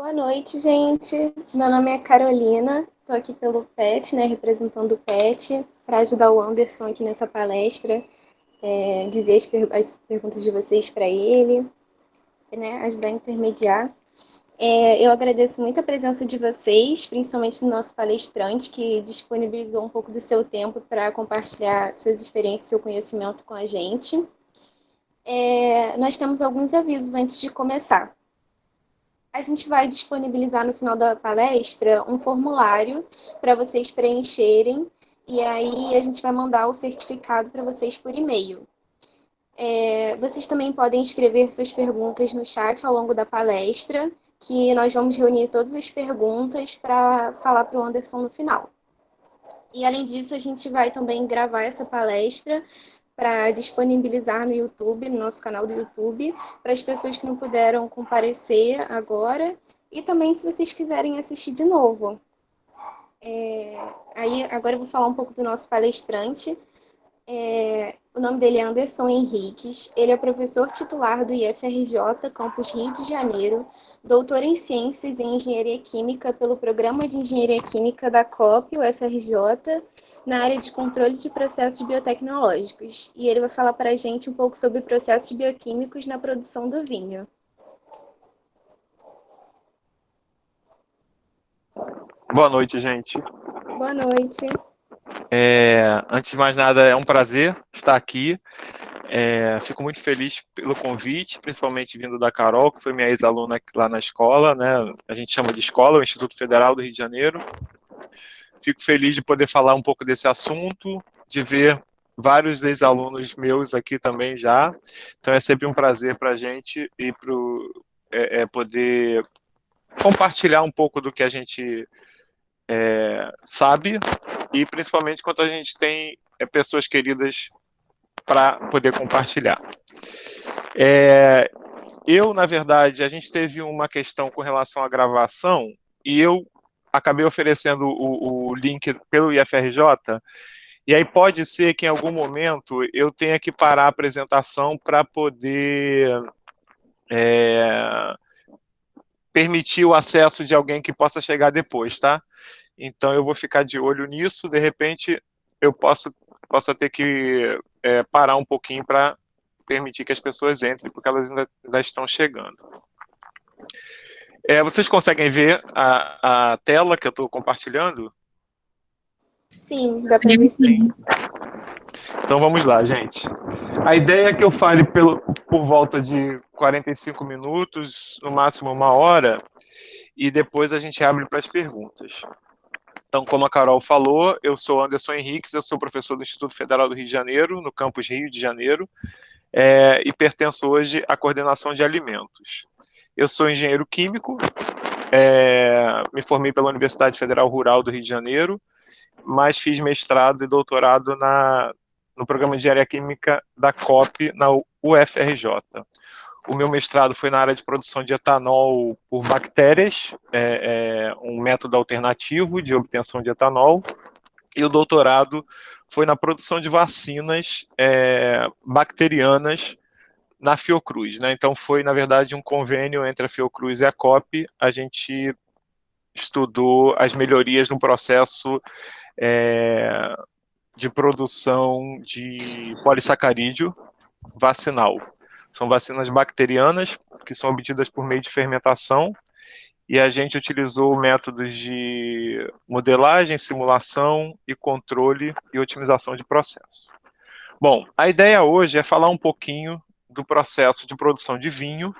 Boa noite, gente. Meu nome é Carolina, estou aqui pelo PET, né, representando o PET, para ajudar o Anderson aqui nessa palestra, dizer as perguntas de vocês para ele, né, ajudar a intermediar. Eu agradeço muito a presença de vocês, principalmente do nosso palestrante, que disponibilizou um pouco do seu tempo para compartilhar suas experiências e seu conhecimento com a gente. Nós temos alguns avisos antes de começar. A gente vai disponibilizar no final da palestra um formulário para vocês preencherem e aí a gente vai mandar o certificado para vocês por e-mail. Vocês também podem escrever suas perguntas no chat ao longo da palestra, que nós vamos reunir todas as perguntas para falar para o Anderson no final. E além disso, a gente vai também gravar essa palestra para disponibilizar no YouTube, no nosso canal do YouTube, para as pessoas que não puderam comparecer agora e também se vocês quiserem assistir de novo. Aí agora eu vou falar um pouco do nosso palestrante. O nome dele é Anderson Henriques, ele é professor titular do IFRJ, Campus Rio de Janeiro, doutor em Ciências e Engenharia Química pelo Programa de Engenharia Química da COP, UFRJ, na área de controle de processos biotecnológicos. E ele vai falar para a gente um pouco sobre processos bioquímicos na produção do vinho. Boa noite, gente. Boa noite. Antes de mais nada, é um prazer estar aqui. Fico muito feliz pelo convite, principalmente vindo da Carol, que foi minha ex-aluna lá na escola, né? A gente chama de escola, o Instituto Federal do Rio de Janeiro. Fico feliz de poder falar um pouco desse assunto, de ver vários ex-alunos meus aqui também já. Então é sempre um prazer para a gente e poder compartilhar um pouco do que a gente sabe, e principalmente quando a gente tem pessoas queridas para poder compartilhar. Na verdade, a gente teve uma questão com relação à gravação e eu acabei oferecendo o link pelo IFRJ, e aí pode ser que em algum momento eu tenha que parar a apresentação para poder permitir o acesso de alguém que possa chegar depois, tá? Então eu vou ficar de olho nisso, de repente eu possa ter que parar um pouquinho para permitir que as pessoas entrem, porque elas ainda estão chegando. Vocês conseguem ver a tela que eu estou compartilhando? Sim, dá para ver sim. Então vamos lá, gente. A ideia é que eu fale por volta de 45 minutos, no máximo uma hora, e depois a gente abre para as perguntas. Então, como a Carol falou, eu sou Anderson Henriques, eu sou professor do Instituto Federal do Rio de Janeiro, no campus Rio de Janeiro, e pertenço hoje à coordenação de alimentos. Eu sou engenheiro químico, me formei pela Universidade Federal Rural do Rio de Janeiro, mas fiz mestrado e doutorado no programa de engenharia química da COP, na UFRJ. O meu mestrado foi na área de produção de etanol por bactérias, um método alternativo de obtenção de etanol, e o doutorado foi na produção de vacinas bacterianas na Fiocruz, né? Então foi, na verdade, um convênio entre a Fiocruz e a COP. A gente estudou as melhorias no processo de produção de polissacarídeo vacinal. São vacinas bacterianas que são obtidas por meio de fermentação, e a gente utilizou métodos de modelagem, simulação e controle e otimização de processo. Bom, a ideia hoje é falar um pouquinho do processo de produção de vinho,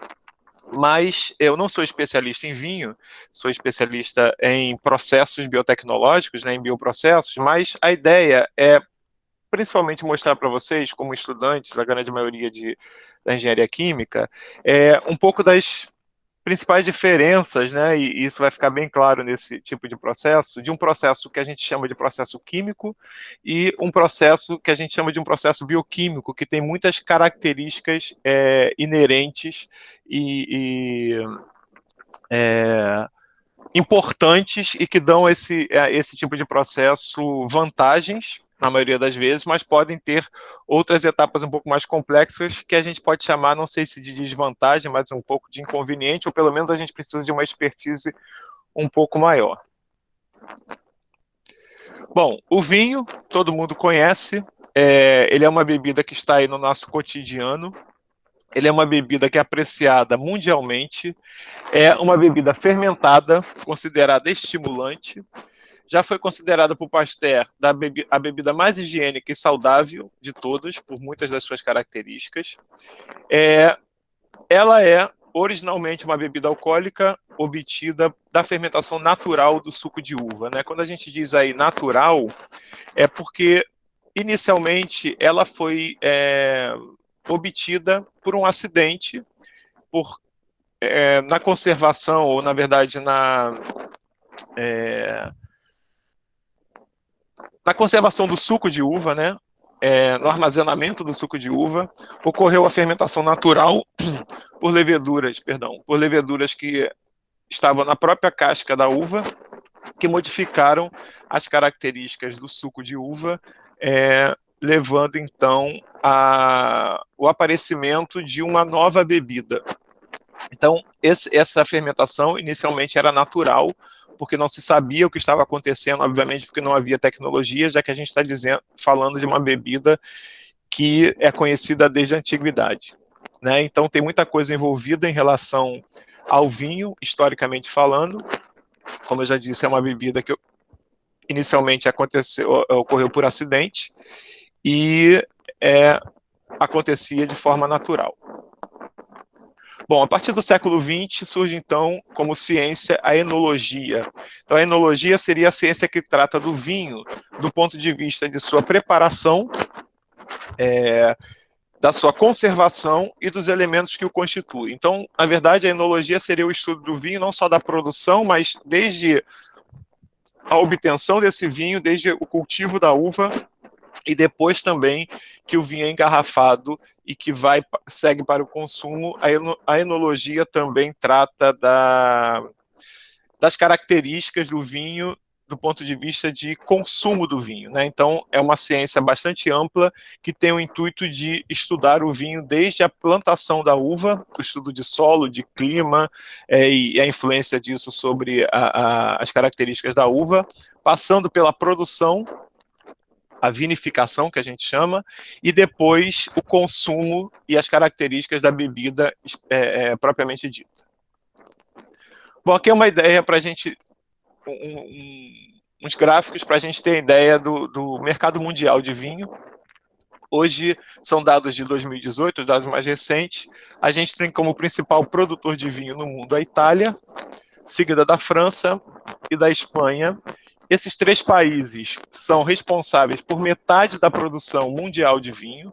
mas eu não sou especialista em vinho, sou especialista em processos biotecnológicos, né, em bioprocessos, mas a ideia é principalmente mostrar para vocês, como estudantes, a grande maioria da engenharia química, um pouco das principais diferenças, né, e isso vai ficar bem claro nesse tipo de processo, de um processo que a gente chama de processo químico e um processo que a gente chama de um processo bioquímico, que tem muitas características inerentes e importantes e que dão esse tipo de processo vantagens na maioria das vezes, mas podem ter outras etapas um pouco mais complexas que a gente pode chamar, não sei se de desvantagem, mas um pouco de inconveniente, ou pelo menos a gente precisa de uma expertise um pouco maior. Bom, o vinho, todo mundo conhece, ele é uma bebida que está aí no nosso cotidiano, ele é uma bebida que é apreciada mundialmente, é uma bebida fermentada, considerada estimulante, já foi considerada por Pasteur a bebida mais higiênica e saudável de todas, por muitas das suas características. Ela é originalmente uma bebida alcoólica obtida da fermentação natural do suco de uva. Né? Quando a gente diz aí natural, é porque inicialmente ela foi obtida por um acidente, na conservação, ou na verdade na conservação do suco de uva, né? No armazenamento do suco de uva, ocorreu a fermentação natural por leveduras que estavam na própria casca da uva, que modificaram as características do suco de uva, levando então o aparecimento de uma nova bebida. Então, essa fermentação inicialmente era natural, porque não se sabia o que estava acontecendo, obviamente, porque não havia tecnologia, já que a gente está falando de uma bebida que é conhecida desde a antiguidade. Né? Então, tem muita coisa envolvida em relação ao vinho, historicamente falando. Como eu já disse, é uma bebida que inicialmente ocorreu por acidente e acontecia de forma natural. Bom, a partir do século XX surge, então, como ciência, a enologia. Então, a enologia seria a ciência que trata do vinho do ponto de vista de sua preparação, da sua conservação e dos elementos que o constituem. Então, na verdade, a enologia seria o estudo do vinho, não só da produção, mas desde a obtenção desse vinho, desde o cultivo da uva, e depois também que o vinho é engarrafado e que segue para o consumo. A enologia também trata das características do vinho do ponto de vista de consumo do vinho. Né? Então, é uma ciência bastante ampla que tem o intuito de estudar o vinho desde a plantação da uva, o estudo de solo, de clima e a influência disso sobre as características da uva, passando pela produção, a vinificação, que a gente chama, e depois o consumo e as características da bebida propriamente dita. Bom, aqui é uma ideia para a gente, uns gráficos para a gente ter ideia do mercado mundial de vinho. Hoje são dados de 2018, dados mais recentes. A gente tem como principal produtor de vinho no mundo a Itália, seguida da França e da Espanha. Esses três países são responsáveis por metade da produção mundial de vinho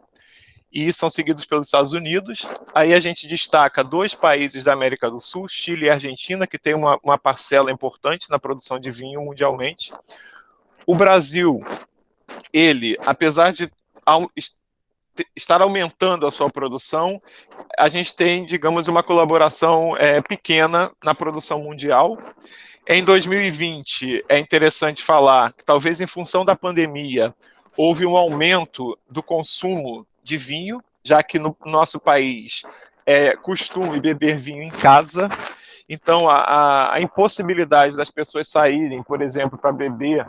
e são seguidos pelos Estados Unidos. Aí a gente destaca dois países da América do Sul, Chile e Argentina, que tem uma parcela importante na produção de vinho mundialmente. O Brasil, apesar de estar aumentando a sua produção, a gente tem, digamos, uma colaboração pequena na produção mundial. Em 2020, é interessante falar que, talvez em função da pandemia, houve um aumento do consumo de vinho, já que no nosso país é costume beber vinho em casa. Então, a impossibilidade das pessoas saírem, por exemplo, para beber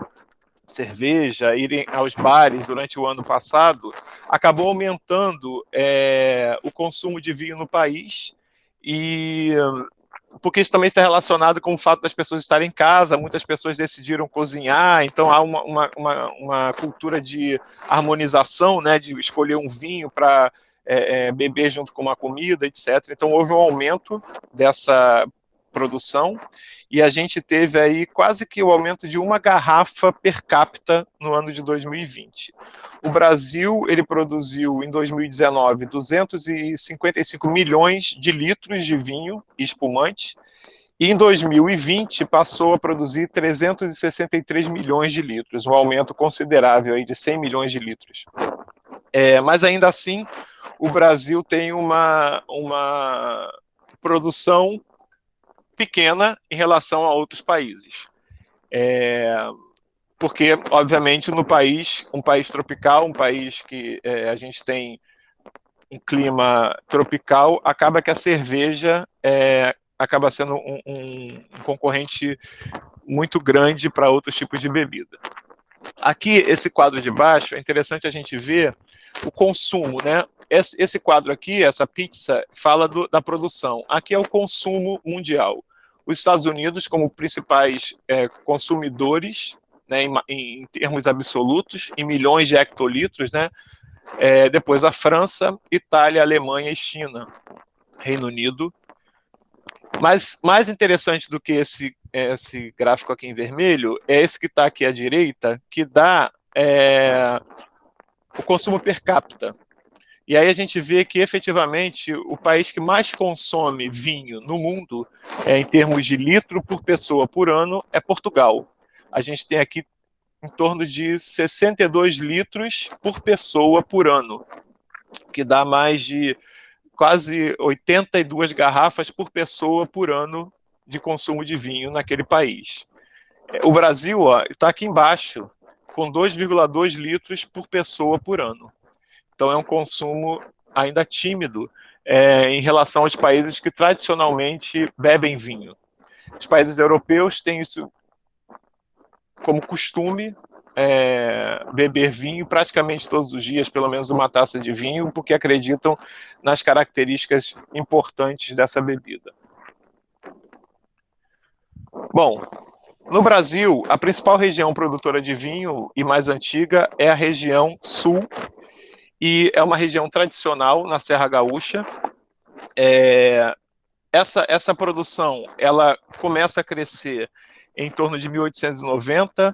cerveja, irem aos bares durante o ano passado, acabou aumentando o consumo de vinho no país, e porque isso também está relacionado com o fato das pessoas estarem em casa, muitas pessoas decidiram cozinhar, então há uma cultura de harmonização, né, de escolher um vinho para beber junto com uma comida, etc. Então houve um aumento dessa produção, e a gente teve aí quase que o aumento de uma garrafa per capita no ano de 2020. O Brasil, ele produziu em 2019 255 milhões de litros de vinho e espumante, e em 2020 passou a produzir 363 milhões de litros, um aumento considerável aí de 100 milhões de litros. Mas ainda assim, o Brasil tem uma produção pequena em relação a outros países. porque, obviamente, no país, um país tropical, um país que a gente tem um clima tropical, acaba que a cerveja acaba sendo um concorrente muito grande para outros tipos de bebida. Aqui, esse quadro de baixo, é interessante a gente ver o consumo, né? Esse quadro aqui, essa pizza, fala da produção. Aqui é o consumo mundial. Os Estados Unidos, como principais consumidores, né, em termos absolutos, em milhões de hectolitros, né? Depois a França, Itália, Alemanha e China. Reino Unido. Mas mais interessante do que esse gráfico aqui em vermelho é esse que está aqui à direita, que dá o consumo per capita. E aí a gente vê que, efetivamente, o país que mais consome vinho no mundo, em termos de litro por pessoa por ano, é Portugal. A gente tem aqui em torno de 62 litros por pessoa por ano, que dá mais de quase 82 garrafas por pessoa por ano de consumo de vinho naquele país. O Brasil está aqui embaixo, com 2,2 litros por pessoa por ano. Então é um consumo ainda tímido em relação aos países que tradicionalmente bebem vinho. Os países europeus têm isso como costume, beber vinho praticamente todos os dias, pelo menos uma taça de vinho, porque acreditam nas características importantes dessa bebida. Bom, no Brasil, a principal região produtora de vinho e mais antiga é a região sul, e é uma região tradicional na Serra Gaúcha. Essa produção ela começa a crescer em torno de 1890,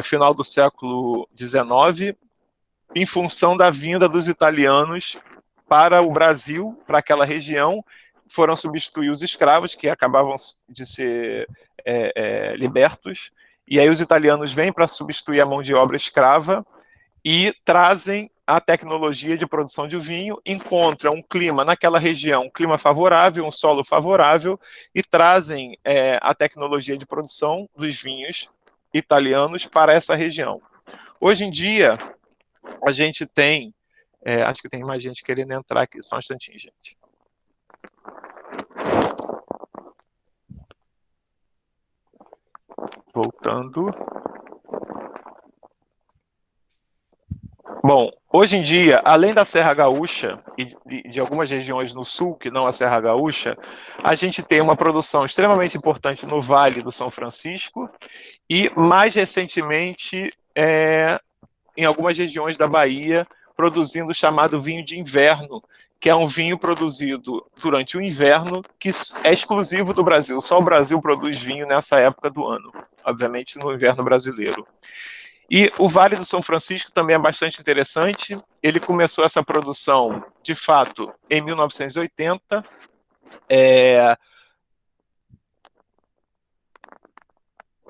final do século XIX, em função da vinda dos italianos para o Brasil, para aquela região, foram substituir os escravos que acabavam de ser libertos, e aí os italianos vêm para substituir a mão de obra escrava e trazem a tecnologia de produção de vinho, encontram um clima naquela região, um clima favorável, um solo favorável, e trazem a tecnologia de produção dos vinhos italianos para essa região. Hoje em dia, a gente tem... acho que tem mais gente querendo entrar aqui, só um instantinho, gente. Voltando. Bom, hoje em dia, além da Serra Gaúcha e de algumas regiões no sul, que não a Serra Gaúcha, a gente tem uma produção extremamente importante no Vale do São Francisco e, mais recentemente, em algumas regiões da Bahia, produzindo o chamado vinho de inverno, que é um vinho produzido durante o inverno, que é exclusivo do Brasil. Só o Brasil produz vinho nessa época do ano, obviamente no inverno brasileiro. E o Vale do São Francisco também é bastante interessante. Ele começou essa produção, de fato, em 1980.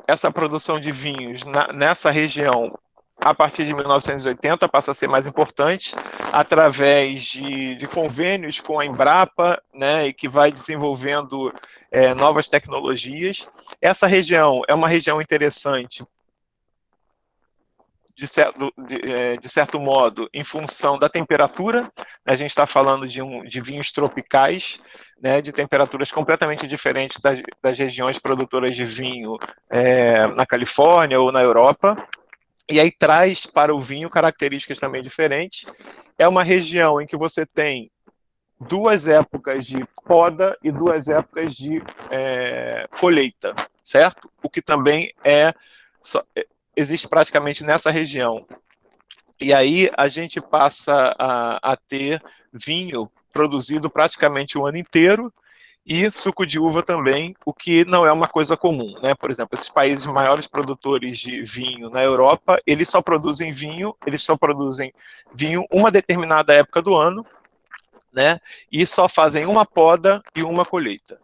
Essa produção de vinhos nessa região, a partir de 1980, passa a ser mais importante, através de convênios com a Embrapa, né, e que vai desenvolvendo novas tecnologias. Essa região é uma região interessante, de certo modo, em função da temperatura. A gente está falando de vinhos tropicais, né, de temperaturas completamente diferentes das regiões produtoras de vinho na Califórnia ou na Europa, e aí traz para o vinho características também diferentes. É uma região em que você tem duas épocas de poda e duas épocas de colheita, certo? O que também existe praticamente nessa região. E aí a gente passa a ter vinho produzido praticamente o ano inteiro e suco de uva também, o que não é uma coisa comum, né? Por exemplo, esses países maiores produtores de vinho na Europa, eles só produzem vinho uma determinada época do ano, né? E só fazem uma poda e uma colheita.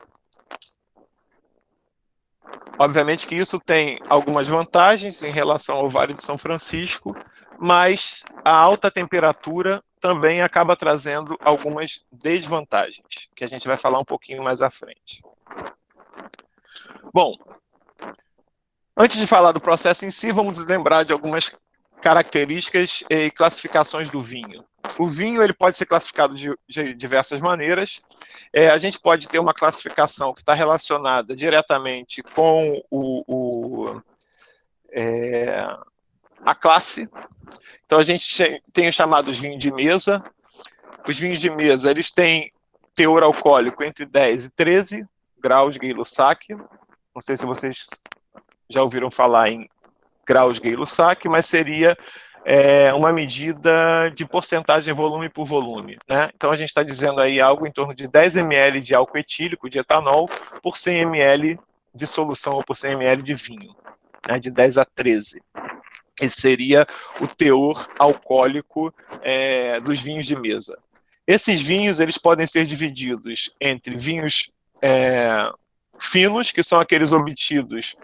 Obviamente que isso tem algumas vantagens em relação ao Vale do São Francisco, mas a alta temperatura também acaba trazendo algumas desvantagens, que a gente vai falar um pouquinho mais à frente. Bom, Antes de falar do processo em si, vamos lembrar de algumas características e classificações do vinho. O vinho ele pode ser classificado de diversas maneiras. A gente pode ter uma classificação que está relacionada diretamente com a classe. Então, a gente tem os chamados vinhos de mesa. Os vinhos de mesa eles têm teor alcoólico entre 10 e 13 graus de Gay-Lussac. Não sei se vocês já ouviram falar em graus Gay-Lussac, mas seria uma medida de porcentagem volume por volume, né? Então a gente está dizendo aí algo em torno de 10 ml de álcool etílico, de etanol, por 100 ml de solução ou por 100 ml de vinho, né? De 10 a 13. Esse seria o teor alcoólico dos vinhos de mesa. Esses vinhos eles podem ser divididos entre vinhos finos, que são aqueles obtidos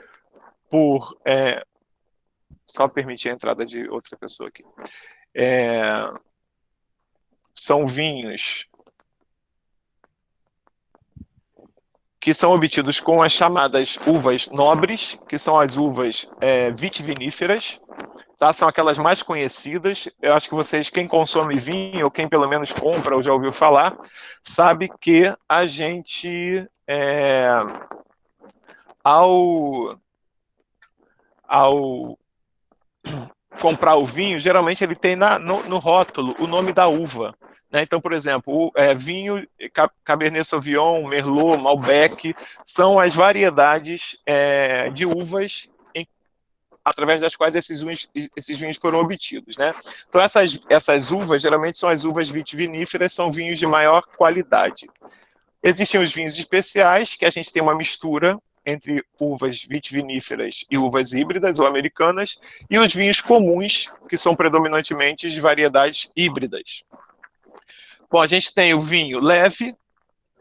por só permitir a entrada de outra pessoa aqui. São vinhos que são obtidos com as chamadas uvas nobres, que são as uvas vitiviníferas, tá? São aquelas mais conhecidas. Eu acho que vocês, quem consome vinho, ou quem pelo menos compra ou já ouviu falar, sabe que a gente, ao comprar o vinho, geralmente ele tem no rótulo o nome da uva. Né? Então, por exemplo, vinho Cabernet Sauvignon, Merlot, Malbec, são as variedades de uvas através das quais esses vinhos foram obtidos. Né? Então, essas uvas, geralmente são as uvas vitiviníferas, são vinhos de maior qualidade. Existem os vinhos especiais, que a gente tem uma mistura entre uvas vitiviníferas e uvas híbridas ou americanas, e os vinhos comuns, que são predominantemente de variedades híbridas. Bom, a gente tem o vinho leve,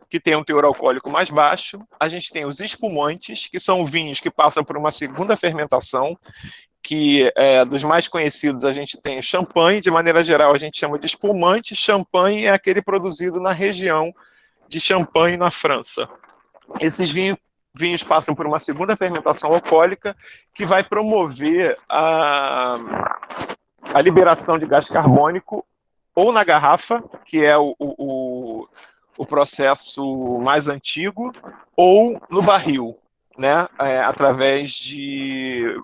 que tem um teor alcoólico mais baixo. A gente tem os espumantes, que são vinhos que passam por uma segunda fermentação, que dos mais conhecidos a gente tem o champanhe, de maneira geral a gente chama de espumante. Champanhe é aquele produzido na região de Champagne, na França. Esses vinhos passam por uma segunda fermentação alcoólica que vai promover a liberação de gás carbônico ou na garrafa, que é o processo mais antigo, ou no barril, né, através de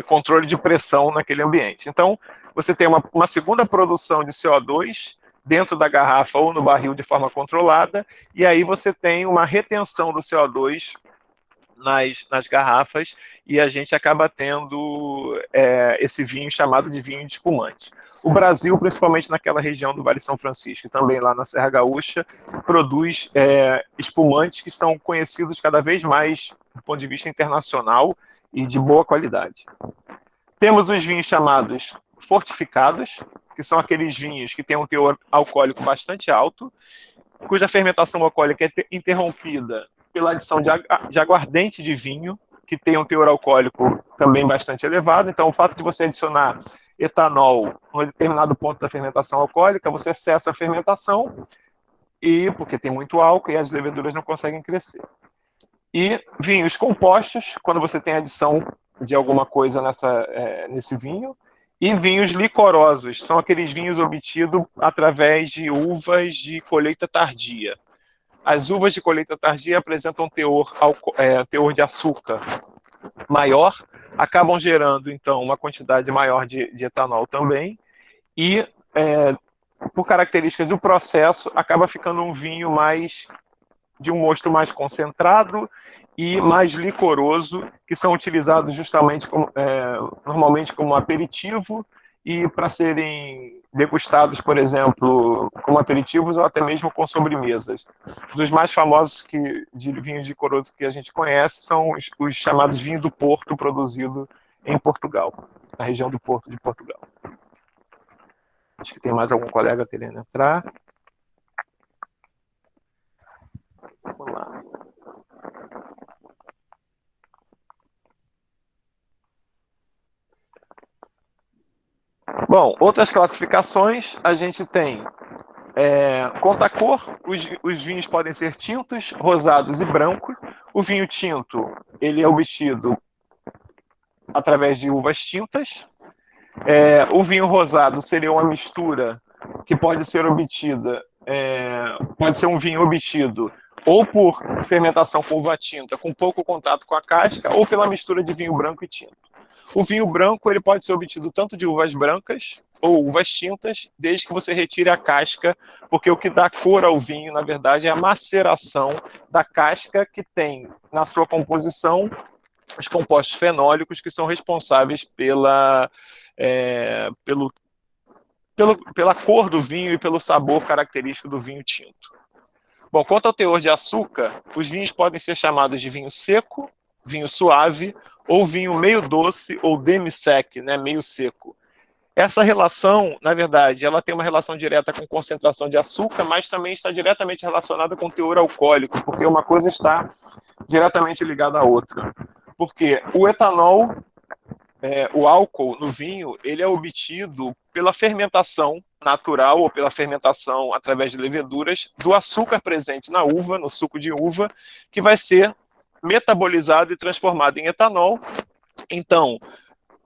controle de pressão naquele ambiente. Então, você tem uma segunda produção de CO2 dentro da garrafa ou no barril de forma controlada, e aí você tem uma retenção do CO2 nas garrafas, e a gente acaba tendo esse vinho chamado de vinho de espumante. O Brasil, principalmente naquela região do Vale São Francisco, e também lá na Serra Gaúcha, produz espumantes que são conhecidos cada vez mais do ponto de vista internacional e de boa qualidade. Temos os vinhos chamados fortificados, que são aqueles vinhos que têm um teor alcoólico bastante alto, cuja fermentação alcoólica é interrompida pela adição de aguardente de vinho, que tem um teor alcoólico também bastante elevado. Então, o fato de você adicionar etanol em um determinado ponto da fermentação alcoólica, você cessa a fermentação, porque tem muito álcool e as leveduras não conseguem crescer. E vinhos compostos, quando você tem adição de alguma coisa nesse vinho, e vinhos licorosos, são aqueles vinhos obtidos através de uvas de colheita tardia. As uvas de colheita tardia apresentam teor de açúcar maior, acabam gerando, então, uma quantidade maior de etanol também, e, por características do processo, acaba ficando um vinho de um mosto mais concentrado e mais licoroso, que são utilizados justamente normalmente como aperitivo e para serem degustados, por exemplo, como aperitivos ou até mesmo com sobremesas. Dos mais famosos de vinhos licorosos que a gente conhece são os chamados vinhos do Porto, produzido em Portugal, na região do Porto de Portugal. Acho que tem mais algum colega querendo entrar. Vamos lá. Bom, outras classificações, a gente tem conta-cor, os vinhos podem ser tintos, rosados e brancos. O vinho tinto, ele é obtido através de uvas tintas. O vinho rosado seria uma mistura que pode ser obtida, pode ser um vinho obtido ou por fermentação com uva tinta, com pouco contato com a casca, ou pela mistura de vinho branco e tinto. O vinho branco ele pode ser obtido tanto de uvas brancas ou uvas tintas, desde que você retire a casca, porque o que dá cor ao vinho, na verdade, é a maceração da casca, que tem na sua composição os compostos fenólicos que são responsáveis pela cor do vinho e pelo sabor característico do vinho tinto. Bom, quanto ao teor de açúcar, os vinhos podem ser chamados de vinho seco, vinho suave, ou vinho meio doce ou demi-sec, né, meio seco. Essa relação, na verdade, ela tem uma relação direta com concentração de açúcar, mas também está diretamente relacionada com teor alcoólico, porque uma coisa está diretamente ligada à outra. Porque o etanol, o álcool no vinho, ele é obtido pela fermentação natural ou pela fermentação através de leveduras do açúcar presente na uva, no suco de uva, que vai ser metabolizado e transformado em etanol. Então,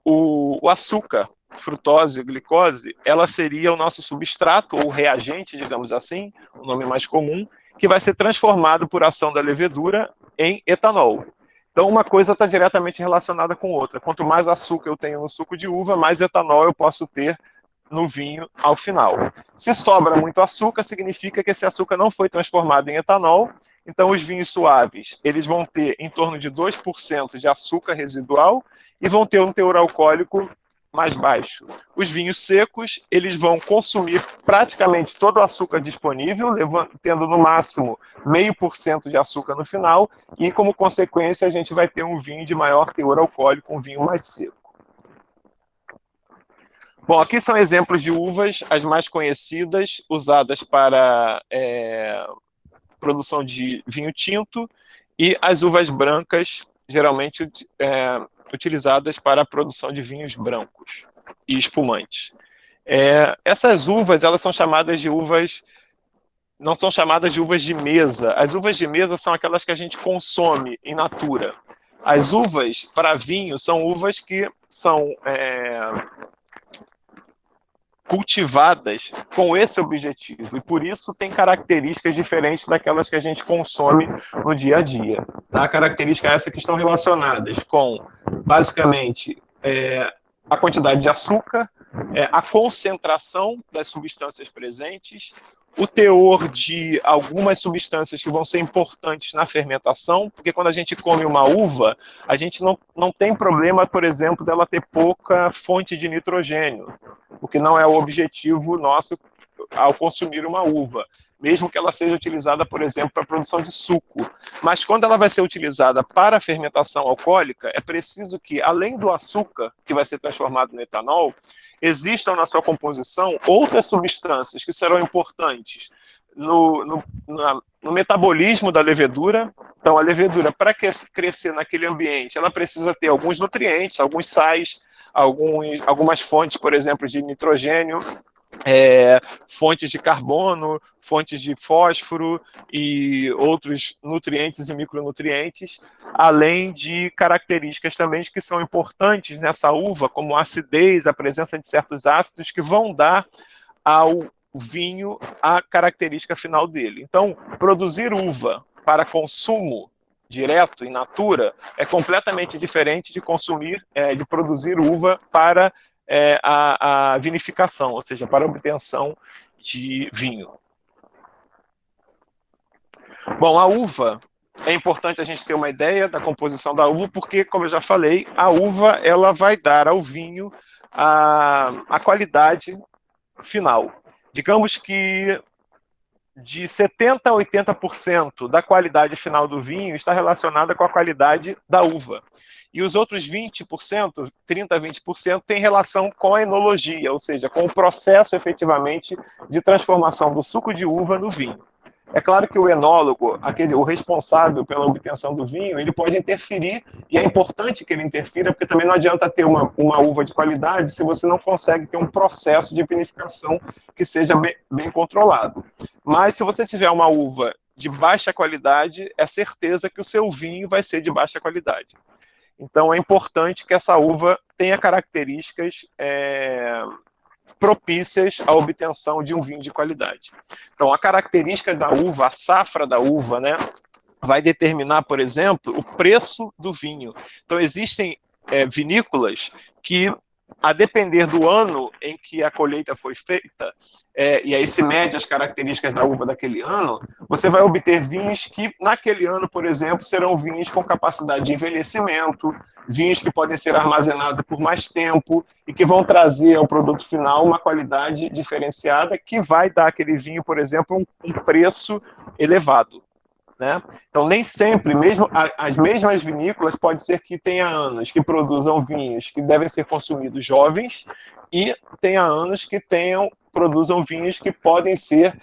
o açúcar, frutose, glicose, ela seria o nosso substrato ou reagente, digamos assim, o nome mais comum, que vai ser transformado por ação da levedura em etanol. Então, uma coisa está diretamente relacionada com outra. Quanto mais açúcar eu tenho no suco de uva, mais etanol eu posso ter no vinho ao final. Se sobra muito açúcar, significa que esse açúcar não foi transformado em etanol. Então, os vinhos suaves, eles vão ter em torno de 2% de açúcar residual e vão ter um teor alcoólico mais baixo. Os vinhos secos, eles vão consumir praticamente todo o açúcar disponível, tendo no máximo 0,5% de açúcar no final, e como consequência a gente vai ter um vinho de maior teor alcoólico, um vinho mais seco. Bom, aqui são exemplos de uvas, as mais conhecidas, usadas para produção de vinho tinto, e as uvas brancas, geralmente utilizadas para a produção de vinhos brancos e espumantes. Essas uvas, elas são chamadas de uvas, não são chamadas de uvas de mesa. As uvas de mesa são aquelas que a gente consome in natura. As uvas para vinho são uvas que são cultivadas com esse objetivo, e por isso tem características diferentes daquelas que a gente consome no dia a dia. Tá? Características essas que estão relacionadas com, basicamente, a quantidade de açúcar, a concentração das substâncias presentes, o teor de algumas substâncias que vão ser importantes na fermentação, porque quando a gente come uma uva, a gente não tem problema, por exemplo, dela ter pouca fonte de nitrogênio, o que não é o objetivo nosso ao consumir uma uva, mesmo que ela seja utilizada, por exemplo, para a produção de suco. Mas quando ela vai ser utilizada para a fermentação alcoólica, é preciso que, além do açúcar, que vai ser transformado no etanol, existam na sua composição outras substâncias que serão importantes no metabolismo da levedura. Então, a levedura, para crescer naquele ambiente, ela precisa ter alguns nutrientes, alguns sais, algumas fontes, por exemplo, de nitrogênio, fontes de carbono, fontes de fósforo e outros nutrientes e micronutrientes, além de características também que são importantes nessa uva, como a acidez, a presença de certos ácidos que vão dar ao vinho a característica final dele. Então, produzir uva para consumo direto, in natura, é completamente diferente de de produzir uva para a vinificação, ou seja, para a obtenção de vinho. Bom, a uva, é importante a gente ter uma ideia da composição da uva, porque, como eu já falei, a uva ela vai dar ao vinho a qualidade final. Digamos que de 70% a 80% da qualidade final do vinho está relacionada com a qualidade da uva. E os outros 20%, 30% a 20%, tem relação com a enologia, ou seja, com o processo efetivamente de transformação do suco de uva no vinho. É claro que o enólogo, o responsável pela obtenção do vinho, ele pode interferir, e é importante que ele interfira, porque também não adianta ter uma uva de qualidade se você não consegue ter um processo de vinificação que seja bem controlado. Mas se você tiver uma uva de baixa qualidade, é certeza que o seu vinho vai ser de baixa qualidade. Então, é importante que essa uva tenha características propícias à obtenção de um vinho de qualidade. Então, a característica da uva, a safra da uva, né, vai determinar, por exemplo, o preço do vinho. Então, existem vinícolas que, a depender do ano em que a colheita foi feita, e aí se mede as características da uva daquele ano, você vai obter vinhos que, naquele ano, por exemplo, serão vinhos com capacidade de envelhecimento, vinhos que podem ser armazenados por mais tempo e que vão trazer ao produto final uma qualidade diferenciada que vai dar àquele vinho, por exemplo, um preço elevado. Né? Então, nem sempre, mesmo as mesmas vinícolas, pode ser que tenha anos que produzam vinhos que devem ser consumidos jovens e tenha anos que produzam vinhos que podem ser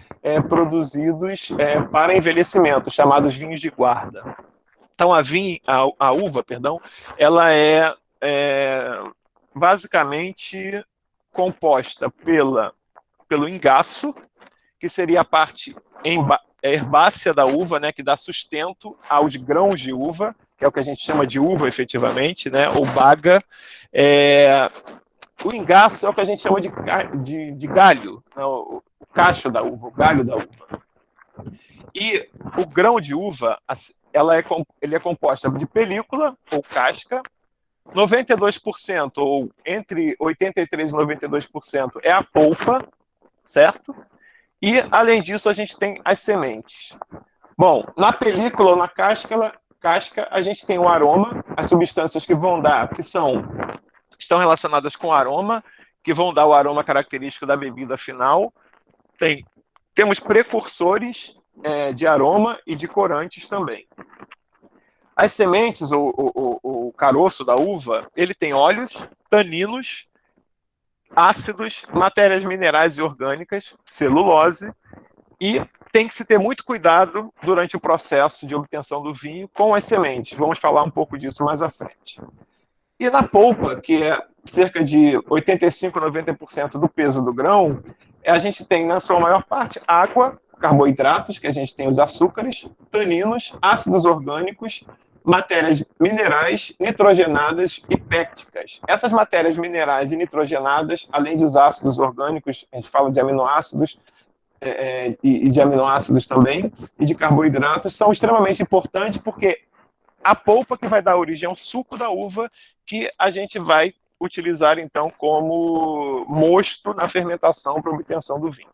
produzidos para envelhecimento, chamados vinhos de guarda. Então, a uva, perdão, ela é basicamente composta pelo engaço, que seria a parte herbácea da uva, né, que dá sustento aos grãos de uva, que é o que a gente chama de uva efetivamente, né, ou baga. O engaço é o que a gente chama de galho, né, o cacho da uva, o galho da uva. E o grão de uva, ele é composto de película ou casca, 92% ou entre 83% e 92% é a polpa, certo? E, além disso, a gente tem as sementes. Bom, na película ou na casca, a gente tem o aroma, as substâncias que vão dar, que estão relacionadas com o aroma, que vão dar o aroma característico da bebida final. Temos precursores de aroma e de corantes também. As sementes, o caroço da uva, ele tem óleos, taninos, ácidos, matérias minerais e orgânicas, celulose, e tem que se ter muito cuidado durante o processo de obtenção do vinho com as sementes. Vamos falar um pouco disso mais à frente. E na polpa, que é cerca de 85% a 90% do peso do grão, a gente tem, na sua maior parte, água, carboidratos, que a gente tem os açúcares, taninos, ácidos orgânicos, matérias minerais, nitrogenadas e pépticas. Essas matérias minerais e nitrogenadas, além dos ácidos orgânicos, a gente fala de aminoácidos, e de aminoácidos também, e de carboidratos, são extremamente importantes porque a polpa que vai dar origem ao suco da uva, que a gente vai utilizar, então, como mosto na fermentação para obtenção do vinho.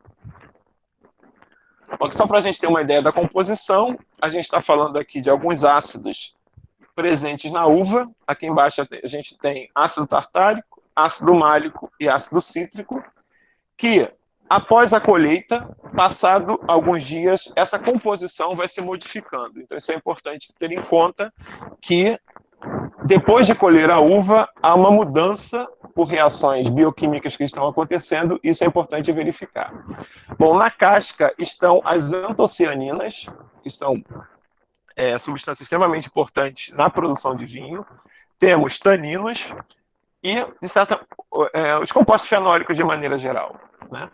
Bom, só para a gente ter uma ideia da composição, a gente está falando aqui de alguns ácidos presentes na uva. Aqui embaixo a gente tem ácido tartárico, ácido málico e ácido cítrico, que, após a colheita, passado alguns dias, essa composição vai se modificando. Então, isso é importante ter em conta que, depois de colher a uva, há uma mudança por reações bioquímicas que estão acontecendo, isso é importante verificar. Bom, na casca estão as antocianinas, que são substâncias extremamente importantes na produção de vinho. Temos taninos e, os compostos fenólicos de maneira geral, né?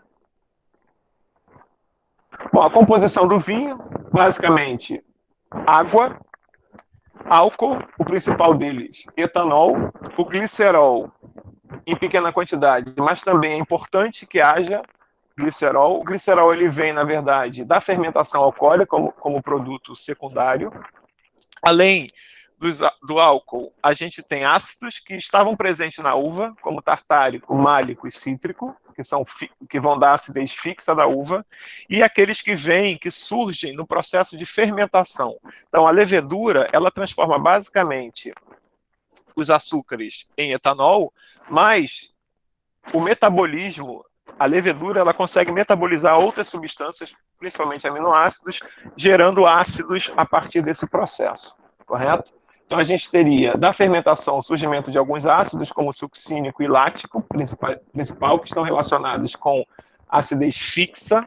Bom, a composição do vinho, basicamente, água, álcool, o principal deles, etanol, o glicerol em pequena quantidade, mas também é importante que haja glicerol. O glicerol ele vem, na verdade, da fermentação alcoólica como produto secundário. Além do álcool, a gente tem ácidos que estavam presentes na uva, como tartárico, málico e cítrico, que vão dar a acidez fixa da uva, e aqueles que surgem no processo de fermentação. Então, a levedura, ela transforma basicamente os açúcares em etanol, mas o metabolismo, a levedura, ela consegue metabolizar outras substâncias, principalmente aminoácidos, gerando ácidos a partir desse processo, correto? Então, a gente teria, da fermentação, o surgimento de alguns ácidos, como succínico e lático, principal, que estão relacionados com acidez fixa,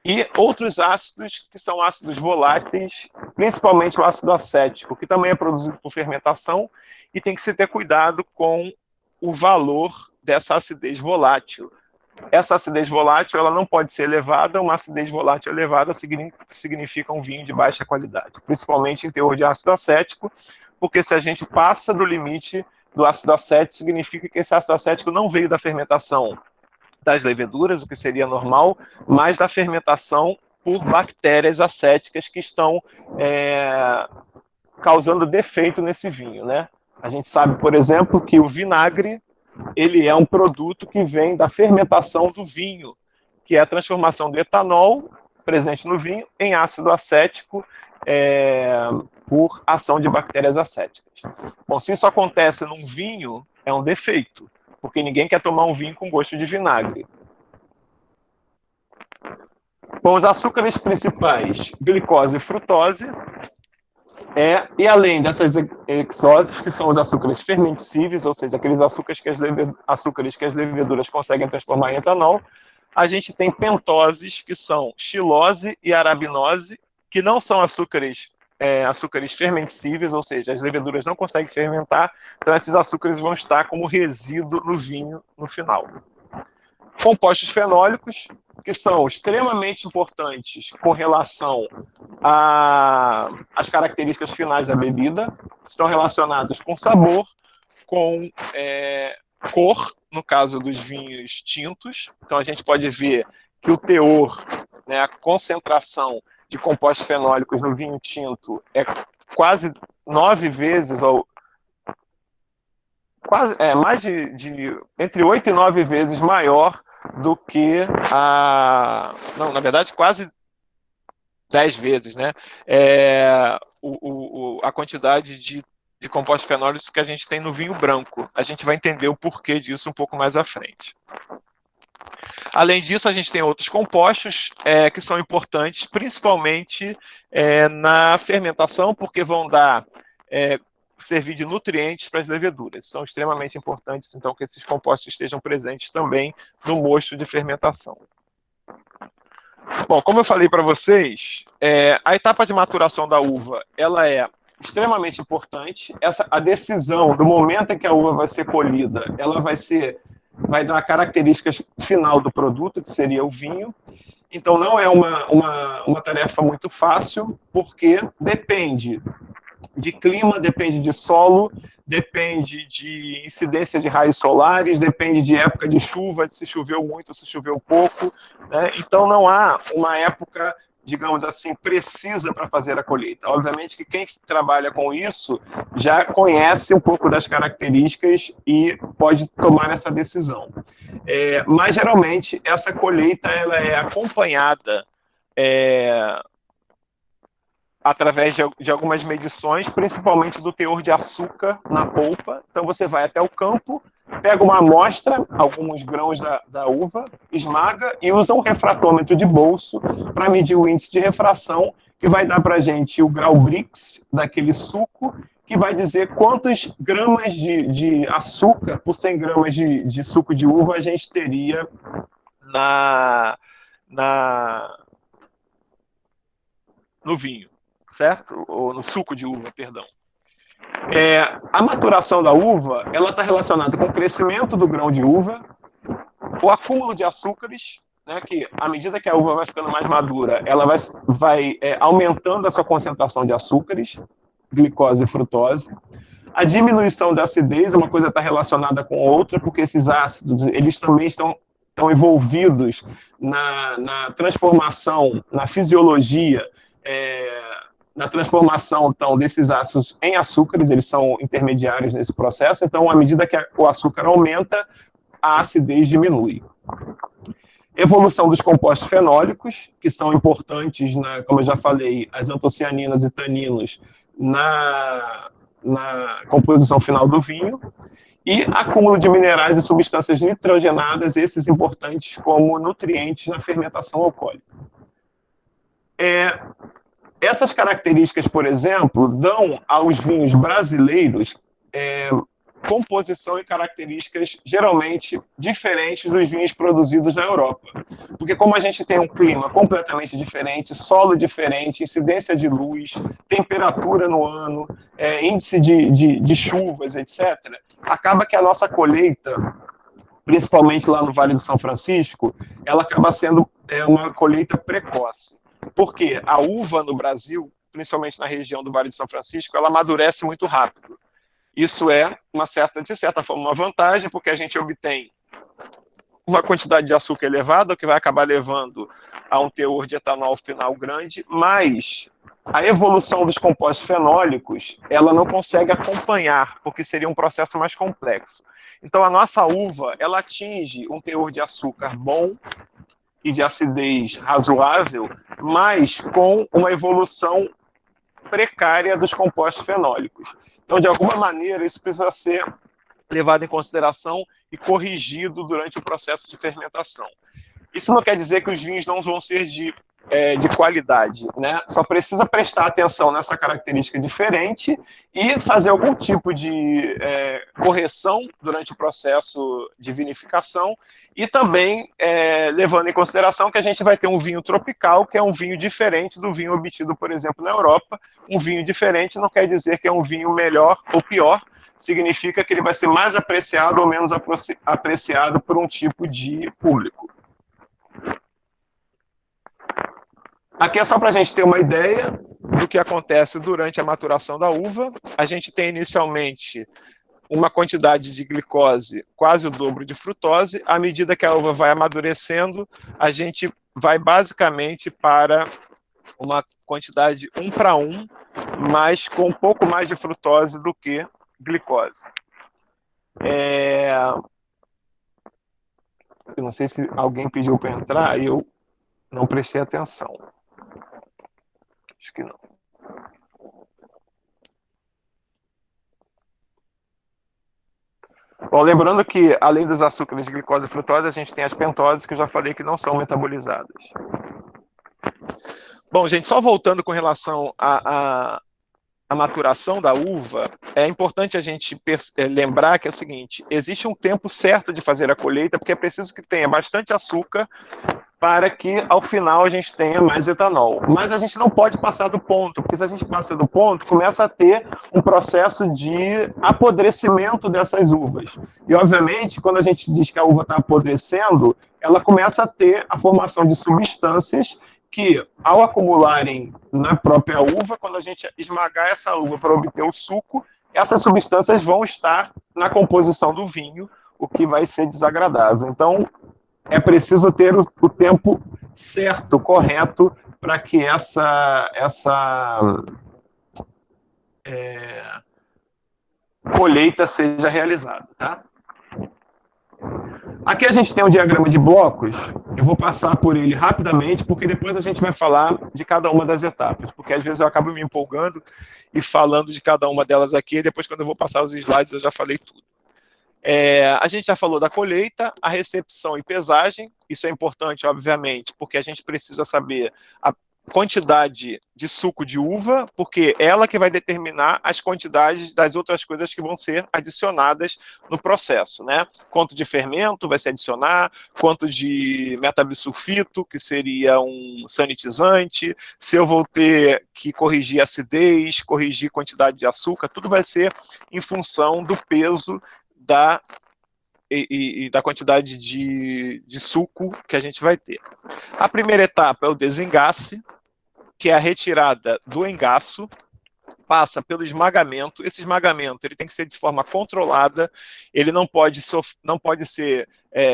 e outros ácidos, que são ácidos voláteis, principalmente o ácido acético, que também é produzido por fermentação, e tem que se ter cuidado com o valor dessa acidez volátil. Essa acidez volátil ela não pode ser elevada, uma acidez volátil elevada significa um vinho de baixa qualidade, principalmente em teor de ácido acético, porque se a gente passa do limite do ácido acético, significa que esse ácido acético não veio da fermentação das leveduras, o que seria normal, mas da fermentação por bactérias acéticas que estão causando defeito nesse vinho, né? A gente sabe, por exemplo, que o vinagre ele é um produto que vem da fermentação do vinho, que é a transformação do etanol presente no vinho em ácido acético por ação de bactérias acéticas. Bom, se isso acontece num vinho, é um defeito, porque ninguém quer tomar um vinho com gosto de vinagre. Bom, os açúcares principais, glicose e frutose, e além dessas hexoses, que são os açúcares fermentíveis, ou seja, aqueles açúcares que as leveduras conseguem transformar em etanol, a gente tem pentoses, que são xilose e arabinose, que não são açúcares fermentíveis, ou seja, as leveduras não conseguem fermentar, então esses açúcares vão estar como resíduo no vinho no final. Compostos fenólicos, que são extremamente importantes com relação às características finais da bebida, estão relacionados com sabor, com cor, no caso dos vinhos tintos. Então a gente pode ver que o teor, né, a concentração de compostos fenólicos no vinho tinto é quase 9 vezes, ou quase, mais entre 8 e 9 vezes maior do que não, na verdade, quase 10 vezes, né? A quantidade de compostos fenólicos que a gente tem no vinho branco. A gente vai entender o porquê disso um pouco mais à frente. Além disso, a gente tem outros compostos que são importantes, principalmente na fermentação, porque vão servir de nutrientes para as leveduras. São extremamente importantes, então, que esses compostos estejam presentes também no mosto de fermentação. Bom, como eu falei para vocês, a etapa de maturação da uva, ela é extremamente importante. A decisão do momento em que a uva vai ser colhida, ela vai dar características final do produto, que seria o vinho. Então, não é uma tarefa muito fácil, porque depende de clima, depende de solo, depende de incidência de raios solares, depende de época de chuva, se choveu muito, se choveu pouco, né? Então não há uma época, digamos assim, precisa para fazer a colheita. Obviamente que quem trabalha com isso já conhece um pouco das características e pode tomar essa decisão. Mas geralmente essa colheita ela é acompanhada através de algumas medições, principalmente do teor de açúcar na polpa. Então você vai até o campo, pega uma amostra, alguns grãos da uva, esmaga e usa um refratômetro de bolso para medir o índice de refração, que vai dar para a gente o grau Brix daquele suco, que vai dizer quantos gramas de açúcar por 100 gramas de suco de uva a gente teria no vinho, certo? Ou no suco de uva, perdão. A maturação da uva, ela está relacionada com o crescimento do grão de uva, o acúmulo de açúcares, né, que à medida que a uva vai ficando mais madura, ela vai aumentando a sua concentração de açúcares, glicose e frutose. A diminuição da acidez, uma coisa está relacionada com outra, porque esses ácidos, eles também estão envolvidos na transformação, na fisiologia, na transformação, então, desses ácidos em açúcares, eles são intermediários nesse processo, então, à medida que o açúcar aumenta, a acidez diminui. Evolução dos compostos fenólicos, que são importantes, como eu já falei, as antocianinas e taninos na composição final do vinho, e acúmulo de minerais e substâncias nitrogenadas, esses importantes como nutrientes na fermentação alcoólica. Essas características, por exemplo, dão aos vinhos brasileiros composição e características geralmente diferentes dos vinhos produzidos na Europa. Porque como a gente tem um clima completamente diferente, solo diferente, incidência de luz, temperatura no ano, índice de chuvas, etc., acaba que a nossa colheita, principalmente lá no Vale do São Francisco, ela acaba sendo uma colheita precoce. Porque a uva no Brasil, principalmente na região do Vale de São Francisco, ela amadurece muito rápido. Isso é, de certa forma, uma vantagem, porque a gente obtém uma quantidade de açúcar elevada, o que vai acabar levando a um teor de etanol final grande, mas a evolução dos compostos fenólicos, ela não consegue acompanhar, porque seria um processo mais complexo. Então, a nossa uva, ela atinge um teor de açúcar bom e de acidez razoável, mas com uma evolução precária dos compostos fenólicos. Então, de alguma maneira, isso precisa ser levado em consideração e corrigido durante o processo de fermentação. Isso não quer dizer que os vinhos não vão ser de qualidade, né? Só precisa prestar atenção nessa característica diferente e fazer algum tipo de correção durante o processo de vinificação e também levando em consideração que a gente vai ter um vinho tropical, que é um vinho diferente do vinho obtido, por exemplo, na Europa. Um vinho diferente não quer dizer que é um vinho melhor ou pior, significa que ele vai ser mais apreciado ou menos apreciado por um tipo de público. Aqui é só para a gente ter uma ideia do que acontece durante a maturação da uva. A gente tem inicialmente uma quantidade de glicose quase o dobro de frutose. À medida que a uva vai amadurecendo, a gente vai basicamente para uma quantidade 1 para 1, mas com um pouco mais de frutose do que glicose. Eu não sei se alguém pediu para entrar e eu não prestei atenção. Acho que não. Bom, lembrando que, além dos açúcares de glicose e frutose, a gente tem as pentoses, que eu já falei que não são metabolizadas. Bom, gente, só voltando com relação à maturação da uva, é importante a gente lembrar que é o seguinte: existe um tempo certo de fazer a colheita, porque é preciso que tenha bastante açúcar para que, ao final, a gente tenha mais etanol. Mas a gente não pode passar do ponto, porque se a gente passa do ponto, começa a ter um processo de apodrecimento dessas uvas. E, obviamente, quando a gente diz que a uva está apodrecendo, ela começa a ter a formação de substâncias que, ao acumularem na própria uva, quando a gente esmagar essa uva para obter o suco, essas substâncias vão estar na composição do vinho, o que vai ser desagradável. Então, é preciso ter o tempo certo, correto, para que essa colheita seja realizada. Tá? Aqui a gente tem um diagrama de blocos, eu vou passar por ele rapidamente, porque depois a gente vai falar de cada uma das etapas, porque às vezes eu acabo me empolgando e falando de cada uma delas aqui, e depois quando eu vou passar os slides eu já falei tudo. A gente já falou da colheita, a recepção e pesagem. Isso é importante, obviamente, porque a gente precisa saber a quantidade de suco de uva, porque é ela que vai determinar as quantidades das outras coisas que vão ser adicionadas no processo, né? Quanto de fermento vai se adicionar, quanto de metabisulfito, que seria um sanitizante, se eu vou ter que corrigir acidez, corrigir quantidade de açúcar, tudo vai ser em função do peso da quantidade de suco que a gente vai ter. A primeira etapa é o desengace, que é a retirada do engaço, passa pelo esmagamento. Esse esmagamento ele tem que ser de forma controlada, ele não pode ser,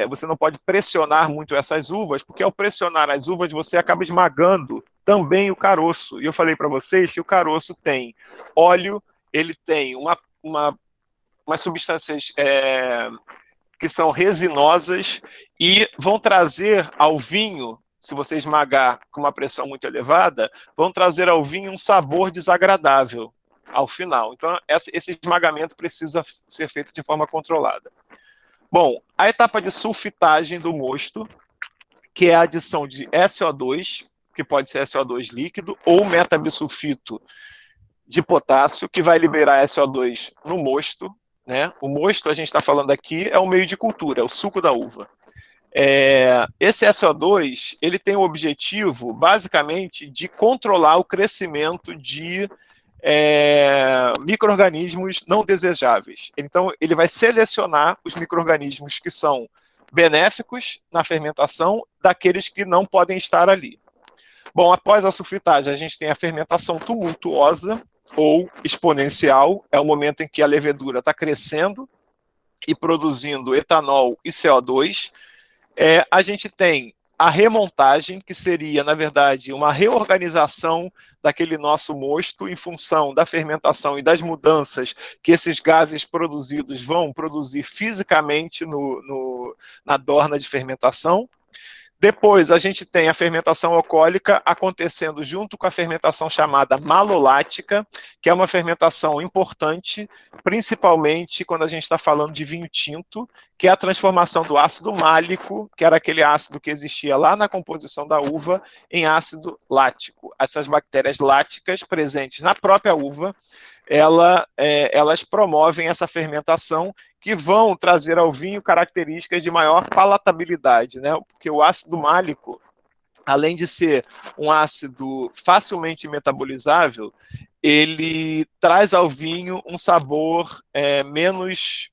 você não pode pressionar muito essas uvas, porque ao pressionar as uvas você acaba esmagando também o caroço. E eu falei para vocês que o caroço tem óleo, ele tem umas substâncias que são resinosas e vão trazer ao vinho, se você esmagar com uma pressão muito elevada, vão trazer ao vinho um sabor desagradável ao final. Então, esse esmagamento precisa ser feito de forma controlada. Bom, a etapa de sulfitagem do mosto, que é a adição de SO2, que pode ser SO2 líquido, ou metabisulfito de potássio, que vai liberar SO2 no mosto, né? O mosto, a gente está falando aqui, é o meio de cultura, é o suco da uva. Esse SO2 ele tem o objetivo, basicamente, de controlar o crescimento de micro-organismos não desejáveis. Então, ele vai selecionar os micro-organismos que são benéficos na fermentação daqueles que não podem estar ali. Bom, após a sulfitagem, a gente tem a fermentação tumultuosa ou exponencial, é o momento em que a levedura está crescendo e produzindo etanol e CO2. A gente tem a remontagem, que seria, na verdade, uma reorganização daquele nosso mosto em função da fermentação e das mudanças que esses gases produzidos vão produzir fisicamente na dorna de fermentação. Depois, a gente tem a fermentação alcoólica acontecendo junto com a fermentação chamada malolática, que é uma fermentação importante, principalmente quando a gente está falando de vinho tinto, que é a transformação do ácido málico, que era aquele ácido que existia lá na composição da uva, em ácido lático. Essas bactérias láticas presentes na própria uva, elas promovem essa fermentação que vão trazer ao vinho características de maior palatabilidade, né? Porque o ácido málico, além de ser um ácido facilmente metabolizável, ele traz ao vinho um sabor menos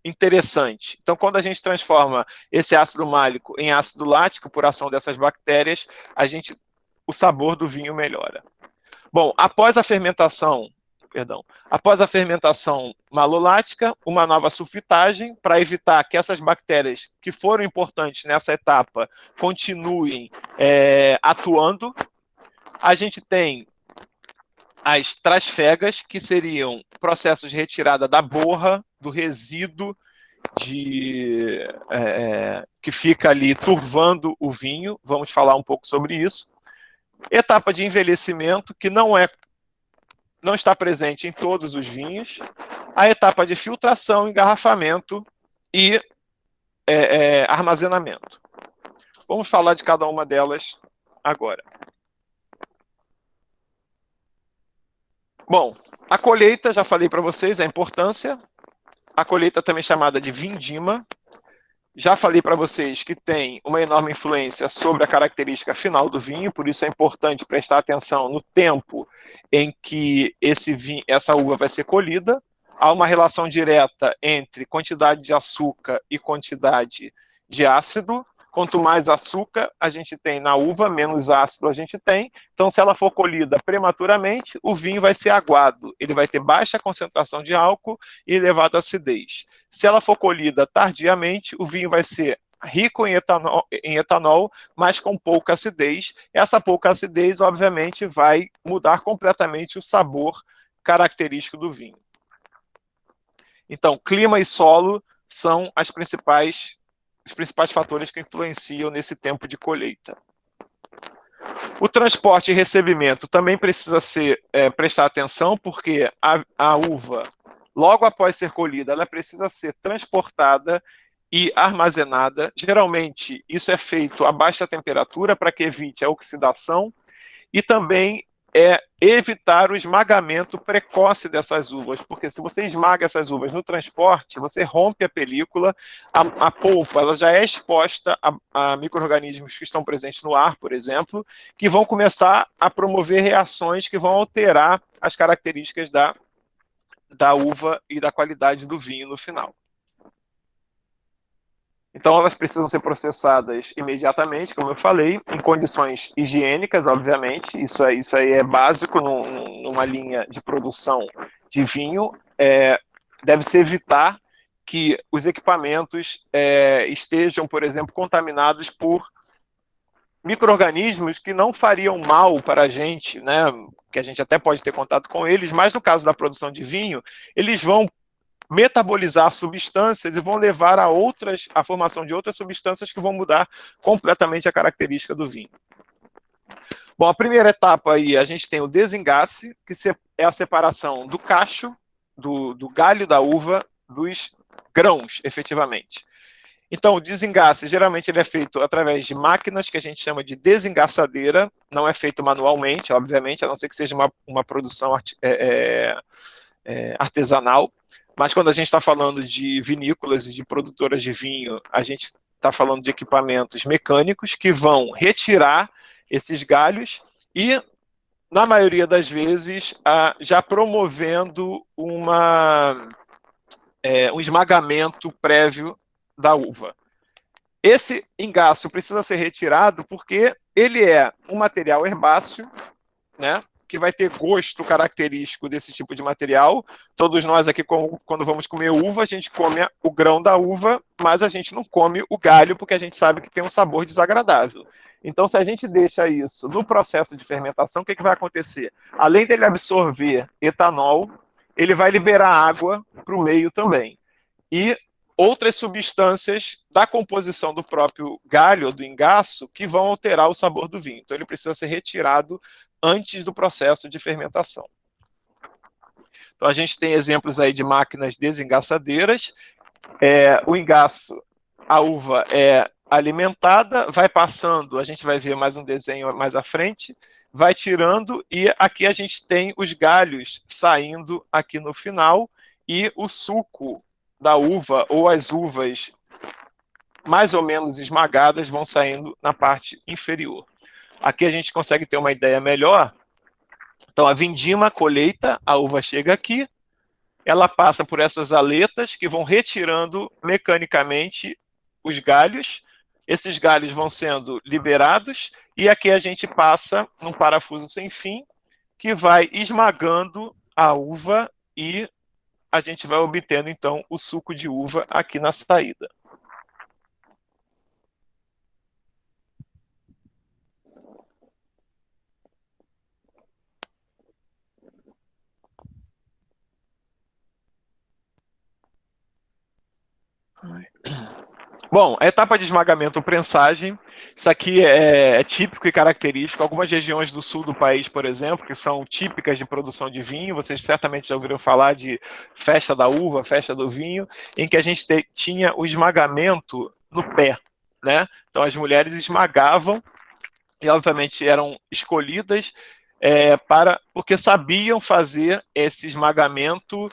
interessante. Então, quando a gente transforma esse ácido málico em ácido lático por ação dessas bactérias, o sabor do vinho melhora. Bom, após a fermentação malolática, uma nova sulfitagem, para evitar que essas bactérias que foram importantes nessa etapa continuem atuando. A gente tem as trasfegas, que seriam processos de retirada da borra, do resíduo que fica ali turvando o vinho. Vamos falar um pouco sobre isso. Etapa de envelhecimento, que não está presente em todos os vinhos, a etapa de filtração, engarrafamento e armazenamento. Vamos falar de cada uma delas agora. Bom, a colheita, já falei para vocês a importância. A colheita também chamada de vindima. Já falei para vocês que tem uma enorme influência sobre a característica final do vinho, por isso é importante prestar atenção no tempo em que essa uva vai ser colhida. Há uma relação direta entre quantidade de açúcar e quantidade de ácido. Quanto mais açúcar a gente tem na uva, menos ácido a gente tem. Então, se ela for colhida prematuramente, o vinho vai ser aguado. Ele vai ter baixa concentração de álcool e elevada acidez. Se ela for colhida tardiamente, o vinho vai ser rico em etanol, mas com pouca acidez. Essa pouca acidez, obviamente, vai mudar completamente o sabor característico do vinho. Então, clima e solo são os principais fatores que influenciam nesse tempo de colheita. O transporte e recebimento também precisa prestar atenção, porque a uva, logo após ser colhida, ela precisa ser transportada e armazenada. Geralmente, isso é feito a baixa temperatura para que evite a oxidação e também evitar o esmagamento precoce dessas uvas, porque se você esmaga essas uvas no transporte, você rompe a película, a polpa ela já é exposta a micro-organismos que estão presentes no ar, por exemplo, que vão começar a promover reações que vão alterar as características da uva e da qualidade do vinho no final. Então, elas precisam ser processadas imediatamente, como eu falei, em condições higiênicas, obviamente. Isso aí é básico numa linha de produção de vinho. Deve-se evitar que os equipamentos estejam, por exemplo, contaminados por micro-organismos que não fariam mal para a gente, né? Que a gente até pode ter contato com eles, mas no caso da produção de vinho, eles vão metabolizar substâncias e vão levar a formação de outras substâncias que vão mudar completamente a característica do vinho. Bom, a primeira etapa aí, a gente tem o desengace, que é a separação do cacho, do galho da uva, dos grãos, efetivamente. Então, o desengace, geralmente, ele é feito através de máquinas que a gente chama de desengaçadeira, não é feito manualmente, obviamente, a não ser que seja uma produção artesanal. Mas quando a gente está falando de vinícolas e de produtoras de vinho, a gente está falando de equipamentos mecânicos que vão retirar esses galhos e, na maioria das vezes, já promovendo um esmagamento prévio da uva. Esse engaço precisa ser retirado porque Ele é um material herbáceo, né, que vai ter gosto característico desse tipo de material. Todos nós aqui, quando vamos comer uva, a gente come o grão da uva, mas a gente não come o galho, porque a gente sabe que tem um sabor desagradável. Então, se a gente deixa isso no processo de fermentação, o que vai acontecer? Além dele absorver etanol, ele vai liberar água para o meio também. E outras substâncias da composição do próprio galho, do engaço, que vão alterar o sabor do vinho. Então, ele precisa ser retirado antes do processo de fermentação. Então, a gente tem exemplos aí de máquinas desengaçadeiras. O engaço, a uva é alimentada, vai passando, a gente vai ver mais um desenho mais à frente, vai tirando, e aqui a gente tem os galhos saindo aqui no final, e o suco da uva, ou as uvas mais ou menos esmagadas, vão saindo na parte inferior. Aqui a gente consegue ter uma ideia melhor. Então, a vindima, a colheita, a uva chega aqui, ela passa por essas aletas que vão retirando mecanicamente os galhos. Esses galhos vão sendo liberados, e aqui a gente passa num parafuso sem fim, que vai esmagando a uva, e a gente vai obtendo, então, o suco de uva aqui na saída. Bom, a etapa de esmagamento ou prensagem, isso aqui é típico e característico. Algumas regiões do sul do país, por exemplo, que são típicas de produção de vinho, vocês certamente já ouviram falar de festa da uva, festa do vinho, em que a gente tinha o esmagamento no pé, né? Então as mulheres esmagavam e, obviamente, eram escolhidas porque sabiam fazer esse esmagamento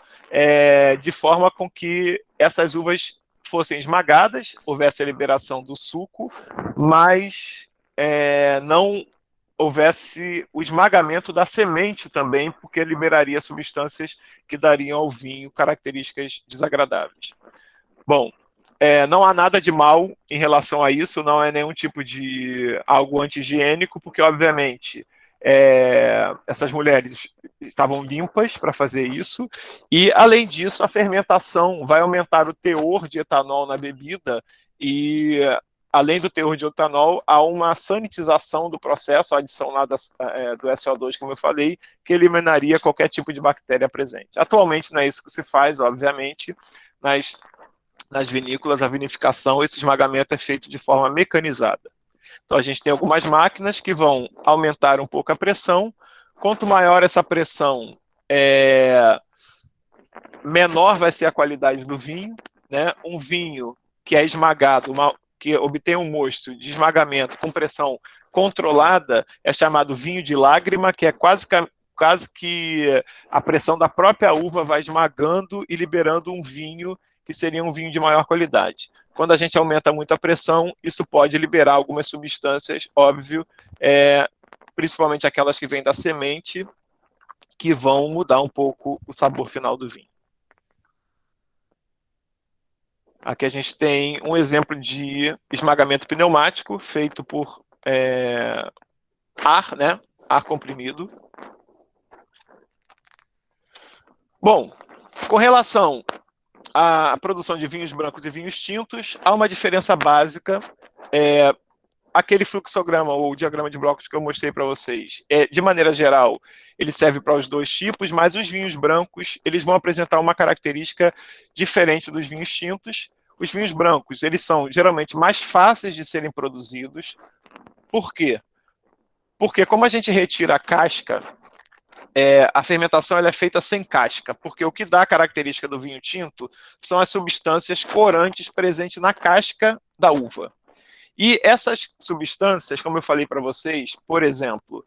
de forma com que essas uvas fossem esmagadas, houvesse a liberação do suco, mas não houvesse o esmagamento da semente também, porque liberaria substâncias que dariam ao vinho características desagradáveis. Bom, não há nada de mal em relação a isso, não é nenhum tipo de algo anti-higiênico, porque, obviamente, essas mulheres estavam limpas para fazer isso, e, além disso, a fermentação vai aumentar o teor de etanol na bebida, e, além do teor de etanol, há uma sanitização do processo, a adição lá do SO2, como eu falei, que eliminaria qualquer tipo de bactéria presente. Atualmente não é isso que se faz, obviamente, mas nas vinícolas, a vinificação, esse esmagamento é feito de forma mecanizada. Então, a gente tem algumas máquinas que vão aumentar um pouco a pressão. Quanto maior essa pressão, menor vai ser a qualidade do vinho, né? Um vinho que é esmagado, que obtém um mosto de esmagamento com pressão controlada, é chamado vinho de lágrima, que é quase que a pressão da própria uva vai esmagando e liberando um vinho que seria um vinho de maior qualidade. Quando a gente aumenta muito a pressão, isso pode liberar algumas substâncias, óbvio, principalmente aquelas que vêm da semente, que vão mudar um pouco o sabor final do vinho. Aqui a gente tem um exemplo de esmagamento pneumático feito por ar, né? Ar comprimido. Bom, com relação à produção de vinhos brancos e vinhos tintos, há uma diferença básica. Aquele fluxograma ou diagrama de blocos que eu mostrei para vocês, de maneira geral, ele serve para os dois tipos, mas os vinhos brancos, eles vão apresentar uma característica diferente dos vinhos tintos. Os vinhos brancos, eles são geralmente mais fáceis de serem produzidos. Por quê? Porque, como a gente retira a casca, a fermentação ela é feita sem casca, porque o que dá a característica do vinho tinto são as substâncias corantes presentes na casca da uva. E essas substâncias, como eu falei para vocês, por exemplo,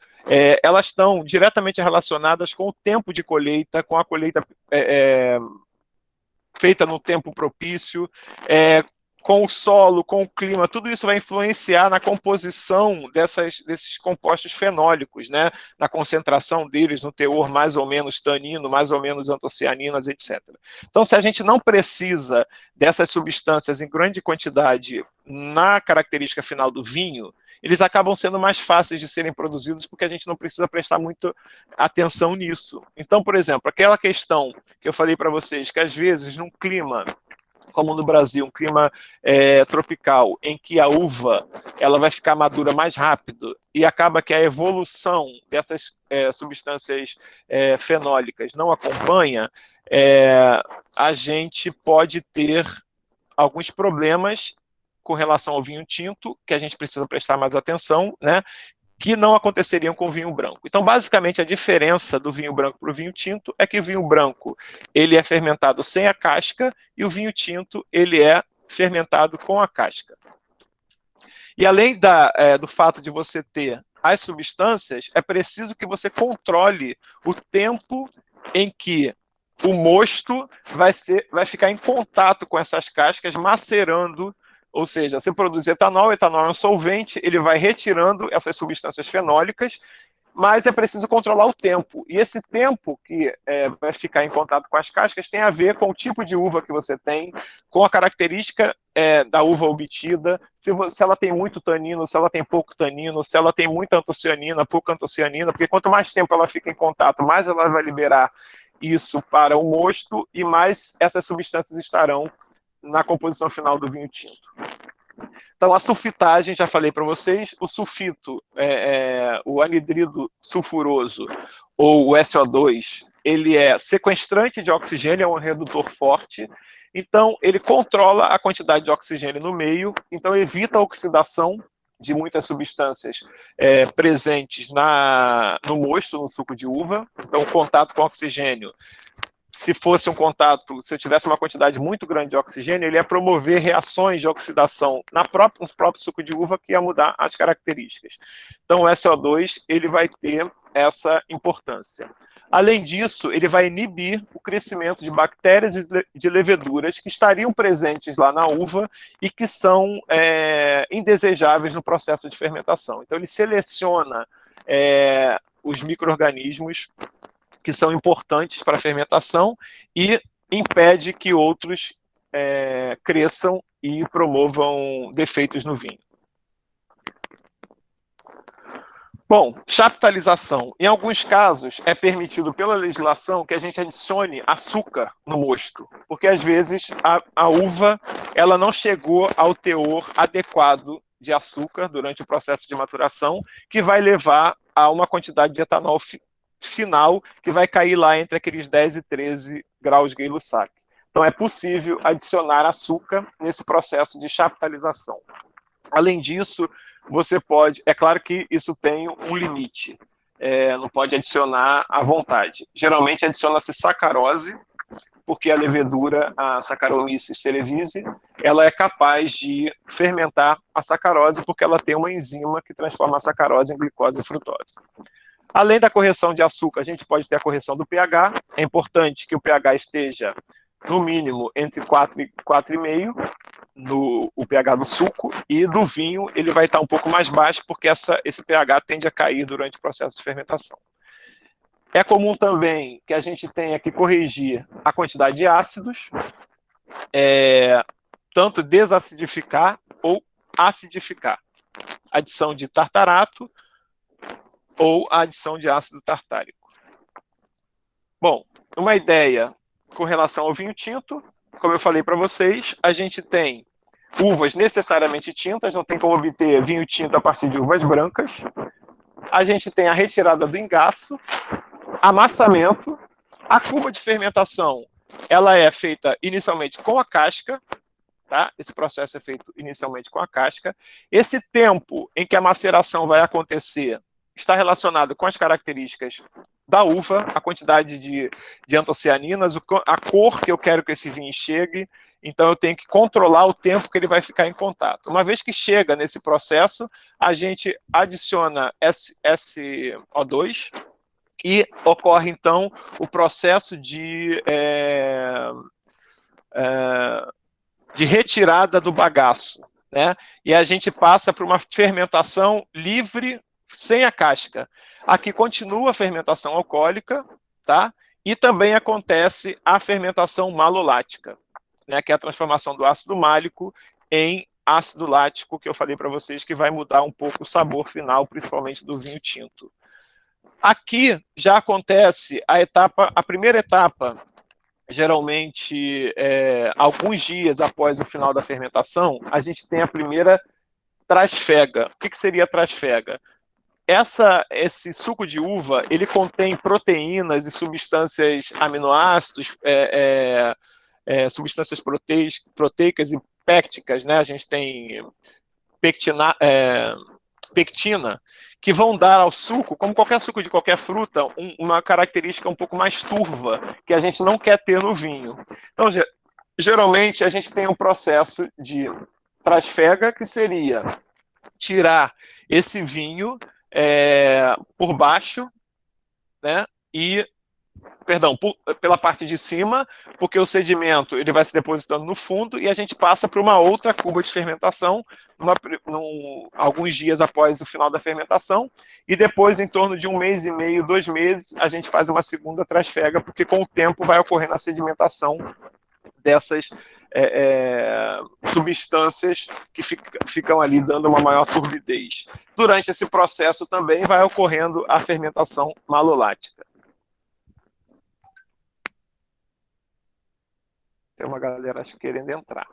elas estão diretamente relacionadas com o tempo de colheita, com a colheita feita no tempo propício, com o solo, com o clima, tudo isso vai influenciar na composição desses compostos fenólicos, né? Na concentração deles, no teor mais ou menos tanino, mais ou menos antocianinas, etc. Então, se a gente não precisa dessas substâncias em grande quantidade na característica final do vinho, eles acabam sendo mais fáceis de serem produzidos porque a gente não precisa prestar muito atenção nisso. Então, por exemplo, aquela questão que eu falei para vocês, que às vezes num clima como no Brasil, um clima tropical, em que a uva ela vai ficar madura mais rápido e acaba que a evolução dessas substâncias fenólicas não acompanha, a gente pode ter alguns problemas com relação ao vinho tinto, que a gente precisa prestar mais atenção, né? Que não aconteceriam com o vinho branco. Então, basicamente, a diferença do vinho branco para o vinho tinto é que o vinho branco ele é fermentado sem a casca e o vinho tinto ele é fermentado com a casca. E além do fato de você ter as substâncias, é preciso que você controle o tempo em que o mosto vai ficar em contato com essas cascas, macerando. Ou seja, se produz etanol, etanol é um solvente, ele vai retirando essas substâncias fenólicas, mas é preciso controlar o tempo. E esse tempo que vai ficar em contato com as cascas tem a ver com o tipo de uva que você tem, com a característica da uva obtida, se ela tem muito tanino, se ela tem pouco tanino, se ela tem muita antocianina, pouca antocianina, porque quanto mais tempo ela fica em contato, mais ela vai liberar isso para o mosto e mais essas substâncias estarão na composição final do vinho tinto. Então, a sulfitagem, já falei para vocês, o sulfito, o anidrido sulfuroso, ou o SO2, ele é sequestrante de oxigênio, é um redutor forte, então ele controla a quantidade de oxigênio no meio, então evita a oxidação de muitas substâncias presentes no mosto, no suco de uva, então o contato com oxigênio, se fosse um contato, se eu tivesse uma quantidade muito grande de oxigênio, ele ia promover reações de oxidação no próprio suco de uva que ia mudar as características. Então, o SO2 ele vai ter essa importância. Além disso, ele vai inibir o crescimento de bactérias e de leveduras que estariam presentes lá na uva e que são indesejáveis no processo de fermentação. Então, ele seleciona os micro-organismos que são importantes para a fermentação e impede que outros cresçam e promovam defeitos no vinho. Bom, chaptalização. Em alguns casos, é permitido pela legislação que a gente adicione açúcar no mosto, porque às vezes a uva ela não chegou ao teor adequado de açúcar durante o processo de maturação, que vai levar a uma quantidade de etanol final que vai cair lá entre aqueles 10 e 13 graus Gay-Lussac. Então é possível adicionar açúcar nesse processo de chaptalização. Além disso, você pode, é claro que isso tem um limite, não pode adicionar à vontade. Geralmente adiciona-se sacarose, porque a levedura, a Saccharomyces cerevisiae, ela é capaz de fermentar a sacarose, porque ela tem uma enzima que transforma a sacarose em glicose e frutose. Além da correção de açúcar, a gente pode ter a correção do pH. É importante que o pH esteja, no mínimo, entre 4 e 4,5 o pH do suco, e do vinho ele vai estar um pouco mais baixo, porque esse pH tende a cair durante o processo de fermentação. É comum também que a gente tenha que corrigir a quantidade de ácidos, tanto desacidificar ou acidificar. Adição de tartarato ou a adição de ácido tartárico. Bom, uma ideia com relação ao vinho tinto, como eu falei para vocês, a gente tem uvas necessariamente tintas, não tem como obter vinho tinto a partir de uvas brancas. A gente tem a retirada do engaço, amassamento, a curva de fermentação, ela é feita inicialmente com a casca, tá? Esse processo é feito inicialmente com a casca. Esse tempo em que a maceração vai acontecer está relacionado com as características da uva, a quantidade de antocianinas, a cor que eu quero que esse vinho chegue. Então, eu tenho que controlar o tempo que ele vai ficar em contato. Uma vez que chega nesse processo, a gente adiciona SO2 e ocorre, então, o processo de retirada do bagaço, né? E a gente passa para uma fermentação livre, sem a casca. Aqui continua a fermentação alcoólica, tá? E também acontece a fermentação malolática, né? Que é a transformação do ácido málico em ácido lático que eu falei para vocês, que vai mudar um pouco o sabor final, principalmente do vinho tinto. Aqui já acontece a primeira etapa, geralmente alguns dias após o final da fermentação, a gente tem a primeira trasfega. O que seria a trasfega? Esse suco de uva, ele contém proteínas e substâncias aminoácidos, substâncias proteicas e pépticas, né? A gente tem pectina, que vão dar ao suco, como qualquer suco de qualquer fruta, uma característica um pouco mais turva, que a gente não quer ter no vinho. Então, geralmente, a gente tem um processo de trasfega, que seria tirar esse vinho por baixo, né? Pela parte de cima, porque o sedimento ele vai se depositando no fundo e a gente passa para uma outra cuba de fermentação alguns dias após o final da fermentação, e depois, em torno de 1 mês e meio, 2 meses, a gente faz uma segunda trasfega, porque com o tempo vai ocorrendo a sedimentação dessas substâncias que ficam ali dando uma maior turbidez. Durante esse processo também vai ocorrendo a fermentação malolática. Tem uma galera acho, querendo entrar.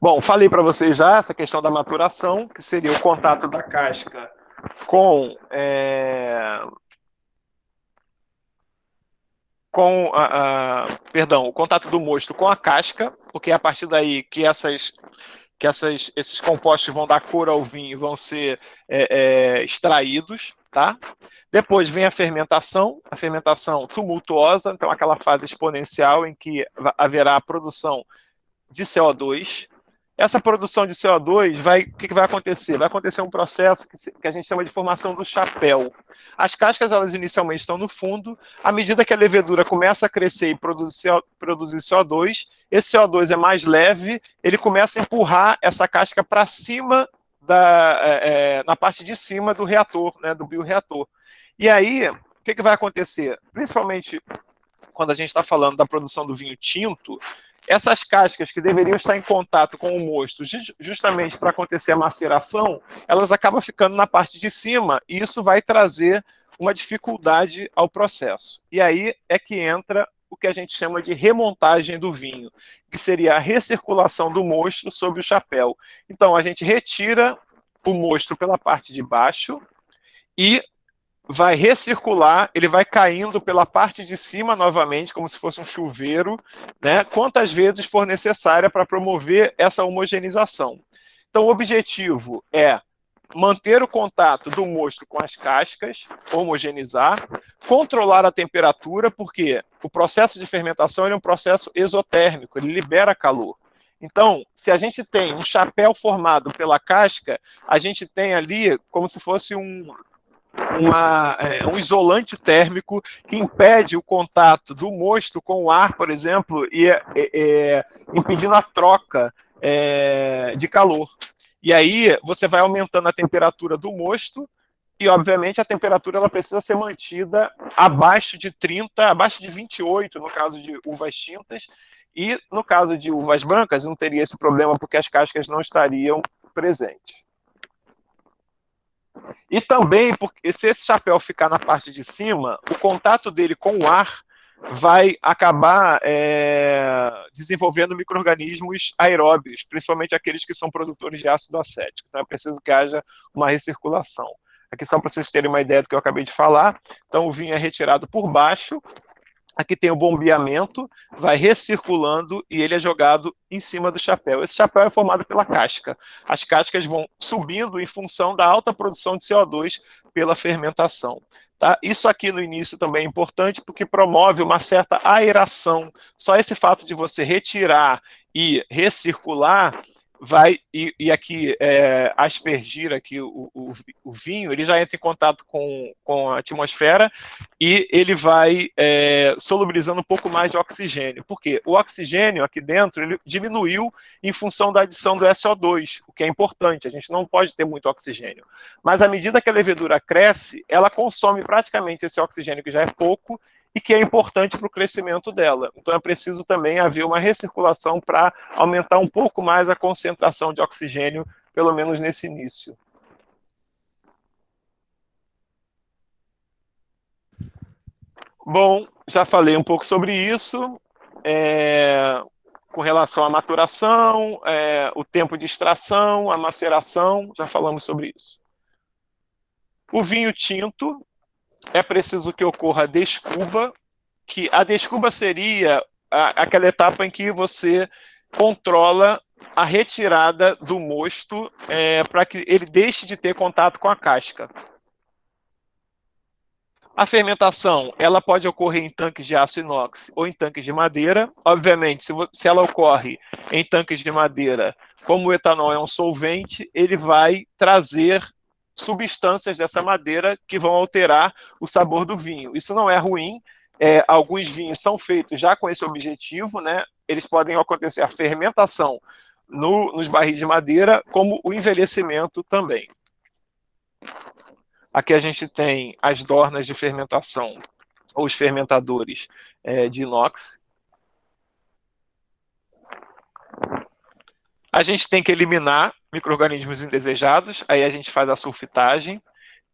Bom, falei para vocês já essa questão da maturação, que seria o contato da casca com o contato do mosto com a casca, porque é a partir daí que esses compostos vão dar cor ao vinho e vão ser extraídos, tá? Depois vem a fermentação tumultuosa, então aquela fase exponencial em que haverá a produção de CO2. Essa produção de CO2, o que vai acontecer? Vai acontecer um processo que a gente chama de formação do chapéu. As cascas, elas inicialmente estão no fundo, à medida que a levedura começa a crescer e produzir CO2, esse CO2 é mais leve, ele começa a empurrar essa casca para cima, na parte de cima do reator, né, do bioreator. E aí, o que vai acontecer? Principalmente quando a gente está falando da produção do vinho tinto, essas cascas que deveriam estar em contato com o mosto, justamente para acontecer a maceração, elas acabam ficando na parte de cima, e isso vai trazer uma dificuldade ao processo. E aí é que entra o que a gente chama de remontagem do vinho, que seria a recirculação do mosto sobre o chapéu. Então, a gente retira o mosto pela parte de baixo e vai recircular, ele vai caindo pela parte de cima novamente, como se fosse um chuveiro, né, quantas vezes for necessária para promover essa homogeneização. Então, o objetivo é manter o contato do mosto com as cascas, homogeneizar, controlar a temperatura, porque o processo de fermentação é um processo exotérmico, ele libera calor. Então, se a gente tem um chapéu formado pela casca, a gente tem ali como se fosse um isolante térmico que impede o contato do mosto com o ar, por exemplo, e impedindo a troca de calor. E aí você vai aumentando a temperatura do mosto e, obviamente, a temperatura ela precisa ser mantida abaixo de 30, abaixo de 28, no caso de uvas tintas, e no caso de uvas brancas não teria esse problema porque as cascas não estariam presentes. E também, porque se esse chapéu ficar na parte de cima, o contato dele com o ar vai acabar desenvolvendo micro-organismos aeróbios, principalmente aqueles que são produtores de ácido acético. Então é preciso que haja uma recirculação. Aqui só para vocês terem uma ideia do que eu acabei de falar. Então o vinho é retirado por baixo, aqui tem o bombeamento, vai recirculando e ele é jogado em cima do chapéu. Esse chapéu é formado pela casca. As cascas vão subindo em função da alta produção de CO2 pela fermentação. Tá? Isso aqui no início também é importante porque promove uma certa aeração. Só esse fato de você retirar e recircular e aqui aspergir aqui o vinho, ele já entra em contato com a atmosfera e ele vai solubilizando um pouco mais de oxigênio. Por quê? O oxigênio aqui dentro ele diminuiu em função da adição do SO2, o que é importante, a gente não pode ter muito oxigênio. Mas à medida que a levedura cresce, ela consome praticamente esse oxigênio que já é pouco e que é importante para o crescimento dela. Então é preciso também haver uma recirculação para aumentar um pouco mais a concentração de oxigênio, pelo menos nesse início. Bom, já falei um pouco sobre isso, com relação à maturação, o tempo de extração, a maceração, já falamos sobre isso. O vinho tinto, é preciso que ocorra a descuba, que a descuba seria aquela etapa em que você controla a retirada do mosto para que ele deixe de ter contato com a casca. A fermentação, ela pode ocorrer em tanques de aço inox ou em tanques de madeira. Obviamente, se ela ocorre em tanques de madeira, como o etanol é um solvente, ele vai trazer substâncias dessa madeira que vão alterar o sabor do vinho. Isso não é ruim. Alguns vinhos são feitos já com esse objetivo, né? Eles podem acontecer a fermentação nos barris de madeira, como o envelhecimento também. Aqui a gente tem as dornas de fermentação, ou os fermentadores de inox. A gente tem que eliminar micro-organismos indesejados, aí a gente faz a sulfitagem.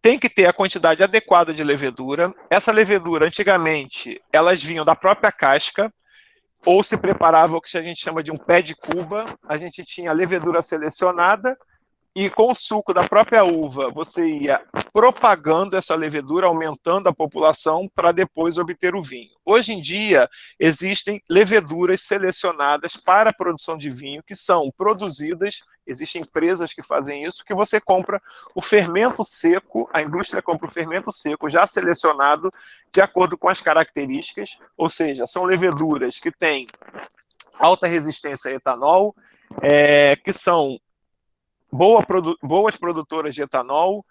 Tem que ter a quantidade adequada de levedura. Essa levedura, antigamente, elas vinham da própria casca, ou se preparava o que a gente chama de um pé de cuba. A gente tinha a levedura selecionada, e com o suco da própria uva, você ia propagando essa levedura, aumentando a população para depois obter o vinho. Hoje em dia, existem leveduras selecionadas para a produção de vinho, que são produzidas, existem empresas que fazem isso, que você compra o fermento seco, a indústria compra o fermento seco já selecionado de acordo com as características, ou seja, são leveduras que têm alta resistência a etanol, que são boas produtoras de etanol,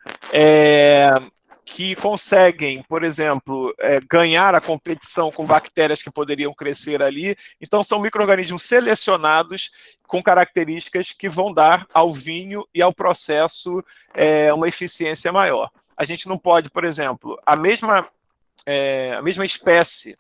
que conseguem, por exemplo, ganhar a competição com bactérias que poderiam crescer ali. Então, são micro-organismos selecionados com características que vão dar ao vinho e ao processo uma eficiência maior. A gente não pode, por exemplo, a mesma espécie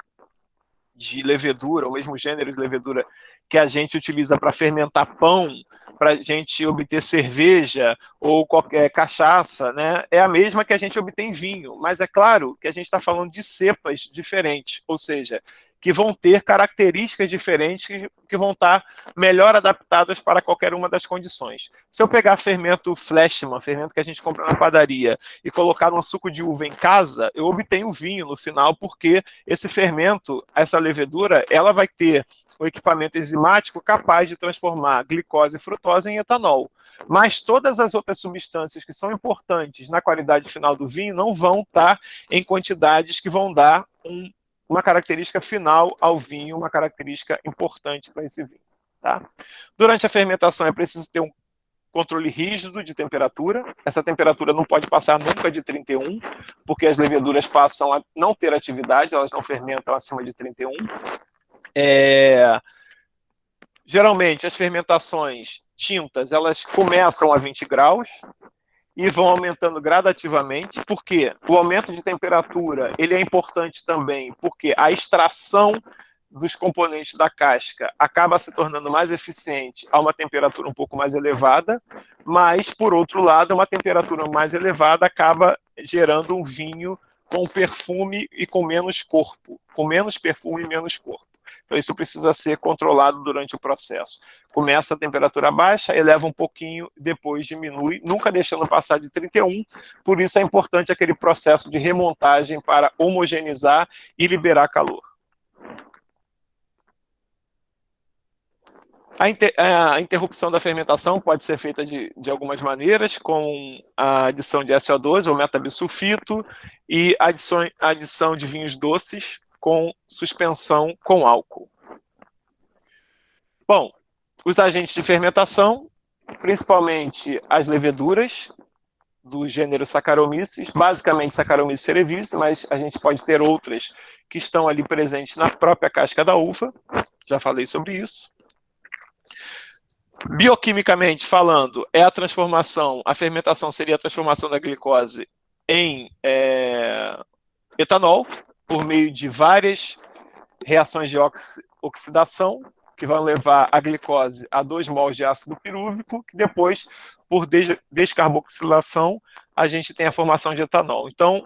de levedura, o mesmo gênero de levedura que a gente utiliza para fermentar pão, para a gente obter cerveja ou qualquer cachaça, né? É a mesma que a gente obtém vinho, mas é claro que a gente está falando de cepas diferentes, ou seja, que vão ter características diferentes que vão estar melhor adaptadas para qualquer uma das condições. Se eu pegar fermento Flashman, fermento que a gente compra na padaria, e colocar um suco de uva em casa, eu obtenho vinho no final, porque esse fermento, essa levedura, ela vai ter o equipamento enzimático capaz de transformar glicose e frutose em etanol. Mas todas as outras substâncias que são importantes na qualidade final do vinho não vão estar em quantidades que vão dar uma característica final ao vinho, uma característica importante para esse vinho. Tá? Durante a fermentação é preciso ter um controle rígido de temperatura. Essa temperatura não pode passar nunca de 31, porque as leveduras passam a não ter atividade, elas não fermentam acima de 31. Geralmente, as fermentações tintas, elas começam a 20 graus e vão aumentando gradativamente, porque o aumento de temperatura ele é importante também, porque a extração dos componentes da casca acaba se tornando mais eficiente a uma temperatura um pouco mais elevada, mas, por outro lado, uma temperatura mais elevada acaba gerando um vinho com perfume e com menos corpo, com menos perfume e menos corpo. Então, isso precisa ser controlado durante o processo. Começa a temperatura baixa, eleva um pouquinho, depois diminui, nunca deixando passar de 31. Por isso é importante aquele processo de remontagem para homogeneizar e liberar calor. A interrupção da fermentação pode ser feita de algumas maneiras, com a adição de SO2 ou metabisulfito e adição de vinhos doces com suspensão com álcool. Bom, os agentes de fermentação principalmente as leveduras do gênero Saccharomyces, basicamente Saccharomyces cerevisiae, mas a gente pode ter outras que estão ali presentes na própria casca da uva, já falei sobre isso. Bioquimicamente falando, a fermentação seria a transformação da glicose em etanol, por meio de várias reações de oxidação, que vão levar a glicose a 2 mols de ácido pirúvico, que depois, por descarboxilação, a gente tem a formação de etanol. Então,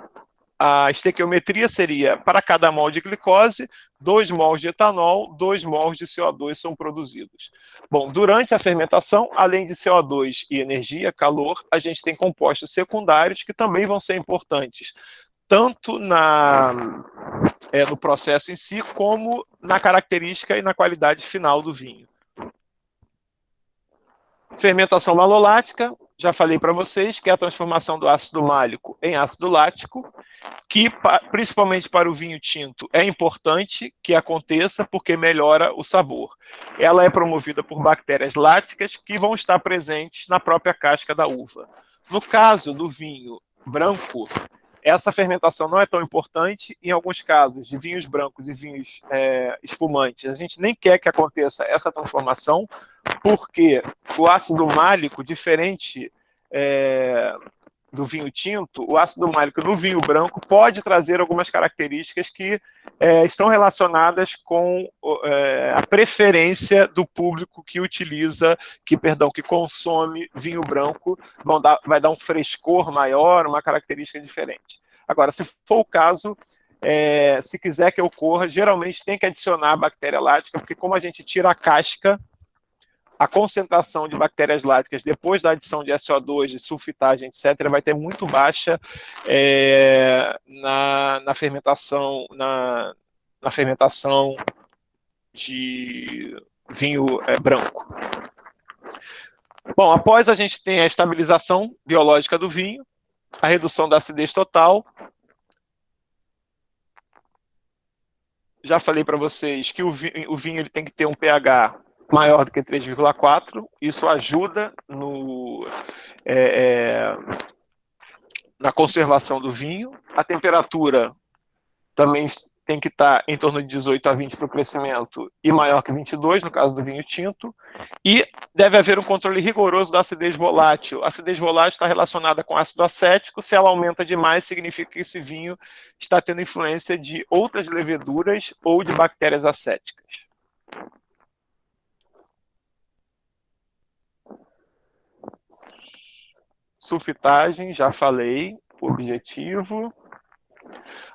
a estequiometria seria, para cada mol de glicose, 2 mols de etanol, 2 mols de CO2 são produzidos. Bom, durante a fermentação, além de CO2 e energia, calor, a gente tem compostos secundários que também vão ser importantes, tanto no processo em si, como na característica e na qualidade final do vinho. Fermentação malolática, já falei para vocês, que é a transformação do ácido málico em ácido lático, que principalmente para o vinho tinto é importante que aconteça porque melhora o sabor. Ela é promovida por bactérias láticas que vão estar presentes na própria casca da uva. No caso do vinho branco, essa fermentação não é tão importante. Em alguns casos, de vinhos brancos e vinhos espumantes, a gente nem quer que aconteça essa transformação, porque o ácido málico, diferente do vinho tinto, o ácido málico no vinho branco pode trazer algumas características que estão relacionadas com a preferência do público que que consome vinho branco, vai dar um frescor maior, uma característica diferente. Agora, se for o caso, se quiser que ocorra, geralmente tem que adicionar a bactéria lática, porque como a gente tira a casca, a concentração de bactérias láticas depois da adição de SO2, de sulfitagem, etc., vai ter muito baixa na fermentação de vinho branco. Bom, após a gente tem a estabilização biológica do vinho, a redução da acidez total. Já falei para vocês que o vinho ele tem que ter um pH maior do que 3,4. Isso ajuda na conservação do vinho. A temperatura também tem que estar em torno de 18 a 20 para o crescimento e maior que 22, no caso do vinho tinto. E deve haver um controle rigoroso da acidez volátil. A acidez volátil está relacionada com ácido acético. Se ela aumenta demais, significa que esse vinho está tendo influência de outras leveduras ou de bactérias acéticas. Sulfitagem, já falei, o objetivo.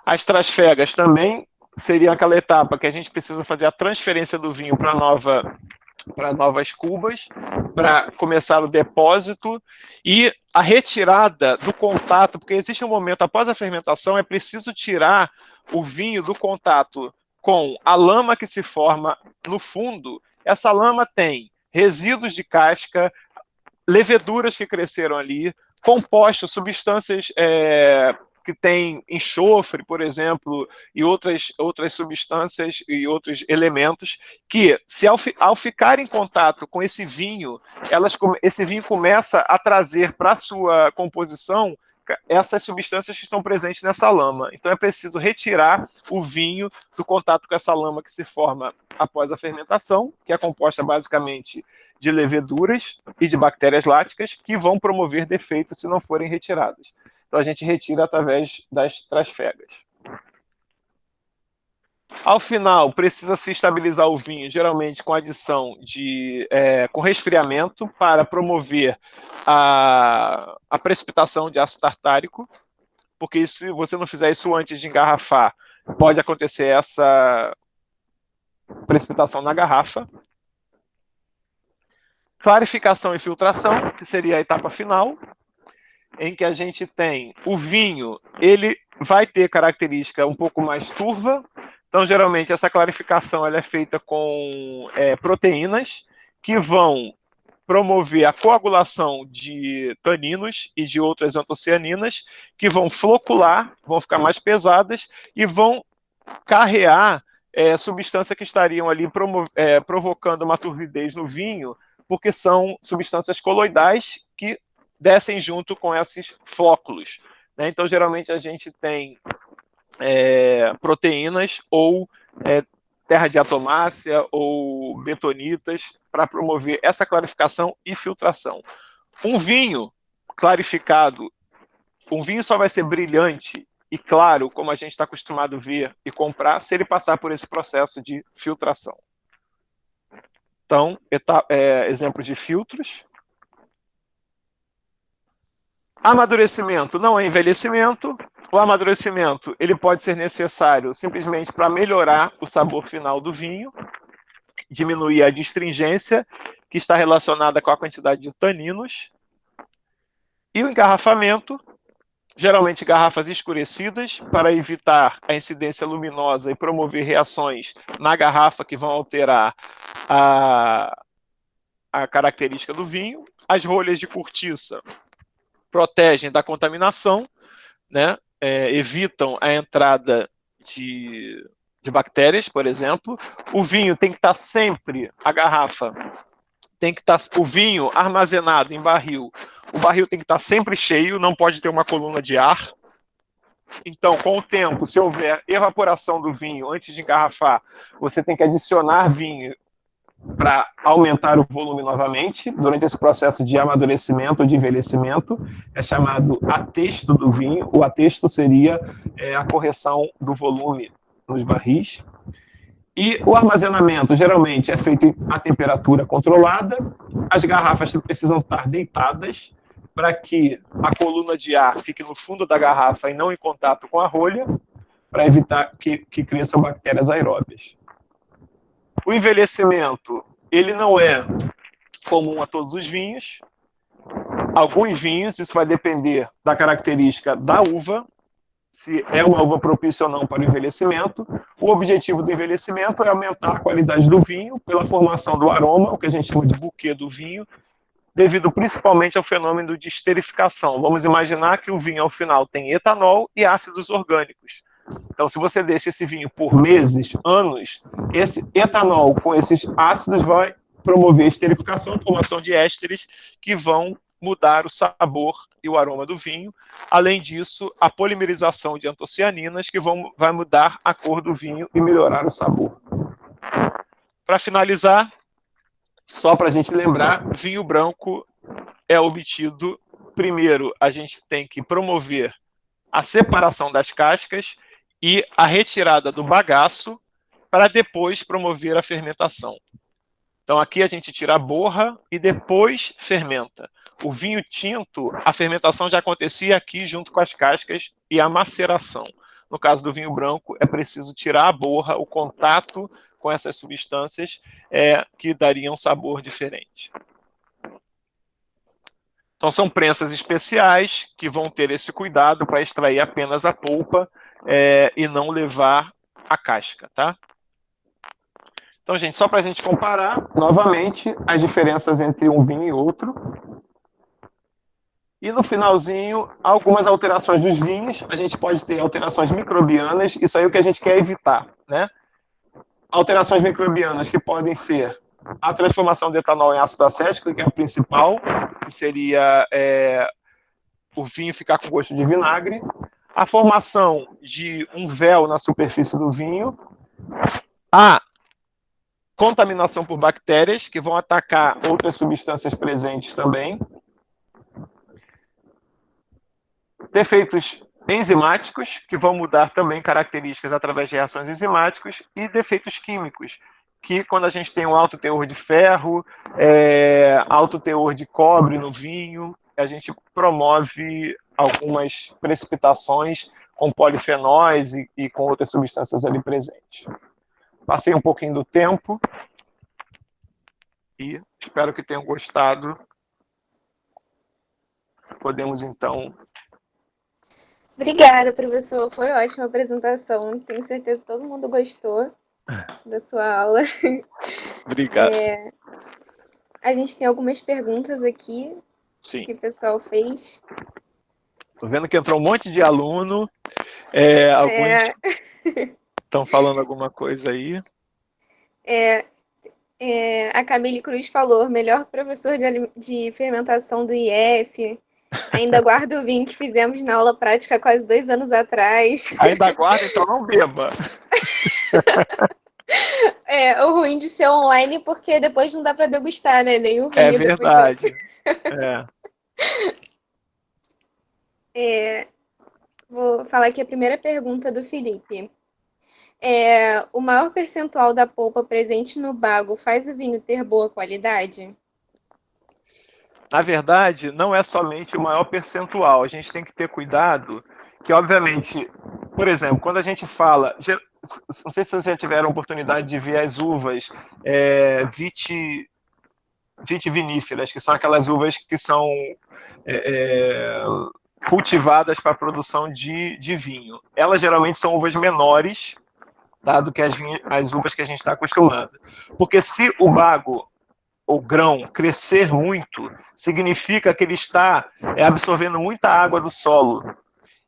As trasfegas também seria aquela etapa que a gente precisa fazer a transferência do vinho para novas cubas, para começar o depósito e a retirada do contato, porque existe um momento após a fermentação, é preciso tirar o vinho do contato com a lama que se forma no fundo. Essa lama tem resíduos de casca, leveduras que cresceram ali, compostos, substâncias que tem enxofre, por exemplo, e outras substâncias e outros elementos que, se ao ficar em contato com esse vinho, esse vinho começa a trazer para a sua composição essas substâncias que estão presentes nessa lama. Então é preciso retirar o vinho do contato com essa lama que se forma após a fermentação, que é composta basicamente de leveduras e de bactérias láticas que vão promover defeitos se não forem retiradas. Então a gente retira através das trasfegas. Ao final, precisa se estabilizar o vinho, geralmente com adição com resfriamento, para promover a precipitação de ácido tartárico, porque se você não fizer isso antes de engarrafar, pode acontecer essa precipitação na garrafa. Clarificação e filtração, que seria a etapa final, em que a gente tem o vinho, ele vai ter característica um pouco mais turva. Então, geralmente, essa clarificação ela é feita com proteínas que vão promover a coagulação de taninos e de outras antocianinas, que vão flocular, vão ficar mais pesadas e vão carrear substâncias que estariam ali provocando uma turbidez no vinho, porque são substâncias coloidais que descem junto com esses flóculos, né? Então, geralmente, a gente tem proteínas ou terra de atomácea ou betonitas para promover essa clarificação e filtração. Um vinho clarificado, um vinho só vai ser brilhante e claro, como a gente está acostumado a ver e comprar, se ele passar por esse processo de filtração. Então, exemplos de filtros. Amadurecimento não é envelhecimento. O amadurecimento ele pode ser necessário simplesmente para melhorar o sabor final do vinho, diminuir a distringência, que está relacionada com a quantidade de taninos. E o engarrafamento, geralmente garrafas escurecidas, para evitar a incidência luminosa e promover reações na garrafa que vão alterar a característica do vinho. As rolhas de cortiça protegem da contaminação, né? Evitam a entrada de bactérias, por exemplo. O vinho tem que estar sempre, a garrafa tem que estar, o vinho armazenado em barril, o barril tem que estar sempre cheio, não pode ter uma coluna de ar. Então, com o tempo, se houver evaporação do vinho antes de engarrafar, você tem que adicionar vinho para aumentar o volume novamente, durante esse processo de amadurecimento ou de envelhecimento, é chamado atesto do vinho. O atesto seria a correção do volume nos barris. E o armazenamento, geralmente, é feito a temperatura controlada. As garrafas precisam estar deitadas para que a coluna de ar fique no fundo da garrafa e não em contato com a rolha, para evitar que cresçam bactérias aeróbias. O envelhecimento, ele não é comum a todos os vinhos. Alguns vinhos, isso vai depender da característica da uva, se é uma uva propícia ou não para o envelhecimento. O objetivo do envelhecimento é aumentar a qualidade do vinho pela formação do aroma, o que a gente chama de buquê do vinho, devido principalmente ao fenômeno de esterificação. Vamos imaginar que o vinho, ao final, tem etanol e ácidos orgânicos. Então, se você deixa esse vinho por meses, anos, esse etanol com esses ácidos vai promover esterificação, formação de ésteres que vão mudar o sabor e o aroma do vinho. Além disso, a polimerização de antocianinas que vai mudar a cor do vinho e melhorar o sabor. Para finalizar, só para a gente lembrar, vinho branco é obtido, primeiro, a gente tem que promover a separação das cascas e a retirada do bagaço para depois promover a fermentação. Então aqui a gente tira a borra e depois fermenta. O vinho tinto, a fermentação já acontecia aqui junto com as cascas e a maceração. No caso do vinho branco, é preciso tirar a borra, o contato com essas substâncias que dariam um sabor diferente. Então são prensas especiais que vão ter esse cuidado para extrair apenas a polpa e não levar a casca, tá? Então, gente, só para a gente comparar, novamente, as diferenças entre um vinho e outro. E no finalzinho, algumas alterações dos vinhos. A gente pode ter alterações microbianas, isso aí é o que a gente quer evitar, né? Alterações microbianas que podem ser a transformação de etanol em ácido acético, que é a principal, que seria o vinho ficar com gosto de vinagre. A formação de um véu na superfície do vinho. A contaminação por bactérias, que vão atacar outras substâncias presentes também. Defeitos enzimáticos, que vão mudar também características através de reações enzimáticas. E defeitos químicos, que quando a gente tem um alto teor de ferro, alto teor de cobre no vinho, a gente promove algumas precipitações com polifenóis e com outras substâncias ali presentes. Passei um pouquinho do tempo e espero que tenham gostado. Podemos, então... Obrigada, professor. Foi ótima a apresentação. Tenho certeza que todo mundo gostou da sua aula. Obrigado. A gente tem algumas perguntas aqui. Sim. Que o pessoal fez. Estou vendo que entrou um monte de aluno. Alguns estão falando alguma coisa aí. A Camille Cruz falou, melhor professor de fermentação do IF. Ainda guardo o vinho que fizemos na aula prática quase 2 anos atrás. Ainda guarda, então não beba. O ruim de ser online, porque depois não dá para degustar, né? Nem o É vinho depois do... verdade. É. Vou falar aqui a primeira pergunta do Felipe. O maior percentual da polpa presente no bago faz o vinho ter boa qualidade? Na verdade, não é somente o maior percentual. A gente tem que ter cuidado que, obviamente, por exemplo, quando a gente fala... Não sei se vocês já tiveram a oportunidade de ver as uvas vitiviníferas, que são aquelas uvas que são cultivadas para a produção de vinho. Elas geralmente são uvas menores, tá, do que as uvas que a gente está acostumado. Porque se o bago, o grão, crescer muito, significa que ele está absorvendo muita água do solo.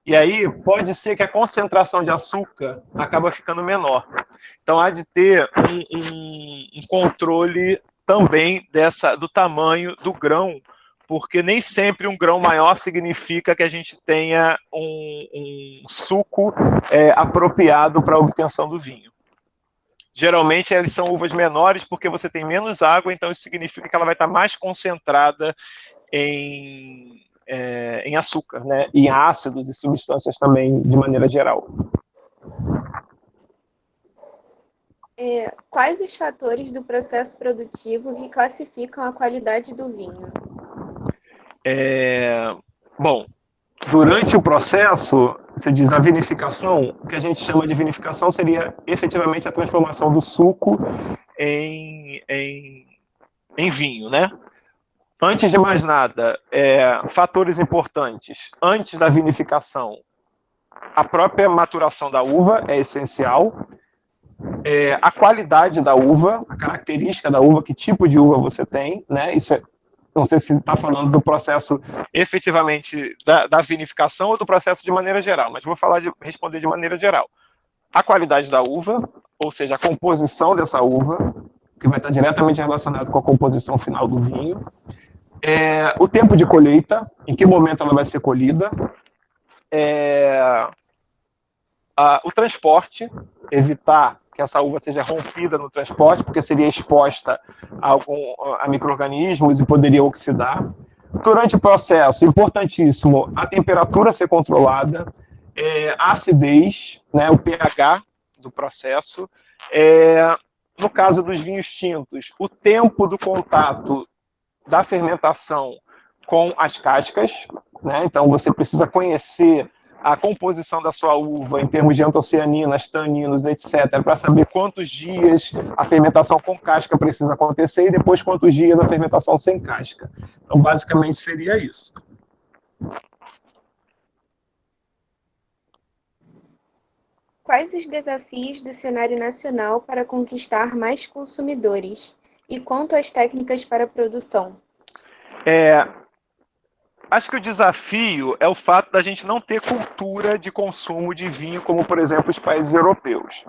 E aí pode ser que a concentração de açúcar acaba ficando menor. Então há de ter um controle também do tamanho do grão, porque nem sempre um grão maior significa que a gente tenha um suco apropriado para a obtenção do vinho. Geralmente eles são uvas menores porque você tem menos água, então isso significa que ela vai estar mais concentrada em açúcar, né? Em ácidos e substâncias também, de maneira geral. Quais os fatores do processo produtivo que classificam a qualidade do vinho? Bom, durante o processo, você diz a vinificação, o que a gente chama de vinificação seria efetivamente a transformação do suco em vinho, né? Antes de mais nada, fatores importantes. Antes da vinificação, a própria maturação da uva é essencial. A qualidade da uva, a característica da uva, que tipo de uva você tem, né? Isso não sei se está falando do processo efetivamente da vinificação ou do processo de maneira geral, mas vou responder de maneira geral. A qualidade da uva, ou seja, a composição dessa uva, que vai estar diretamente relacionado com a composição final do vinho. O tempo de colheita, em que momento ela vai ser colhida. O transporte, evitar que essa uva seja rompida no transporte, porque seria exposta a micro-organismos e poderia oxidar. Durante o processo, importantíssimo, a temperatura ser controlada, a acidez, né, o pH do processo. No caso dos vinhos tintos, o tempo do contato da fermentação com as cascas, né? Então você precisa conhecer a composição da sua uva em termos de antocianinas, taninos, etc., para saber quantos dias a fermentação com casca precisa acontecer e depois quantos dias a fermentação sem casca. Então, basicamente, seria isso. Quais os desafios do cenário nacional para conquistar mais consumidores? E quanto às técnicas para a produção? Acho que o desafio é o fato da gente não ter cultura de consumo de vinho, como, por exemplo, os países europeus.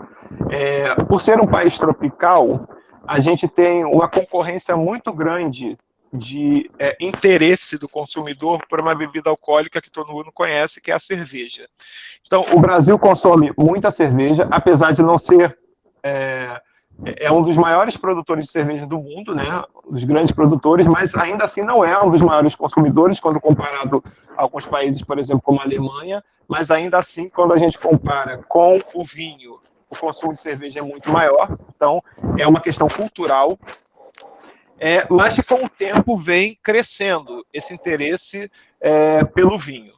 Por ser um país tropical, a gente tem uma concorrência muito grande de interesse do consumidor por uma bebida alcoólica que todo mundo conhece, que é a cerveja. Então, o Brasil consome muita cerveja, apesar de não ser... um dos maiores produtores de cerveja do mundo, né? Dos grandes produtores, mas ainda assim não é um dos maiores consumidores quando comparado a alguns países, por exemplo, como a Alemanha, mas ainda assim, quando a gente compara com o vinho, o consumo de cerveja é muito maior, então é uma questão cultural, mas que com o tempo vem crescendo esse interesse pelo vinho.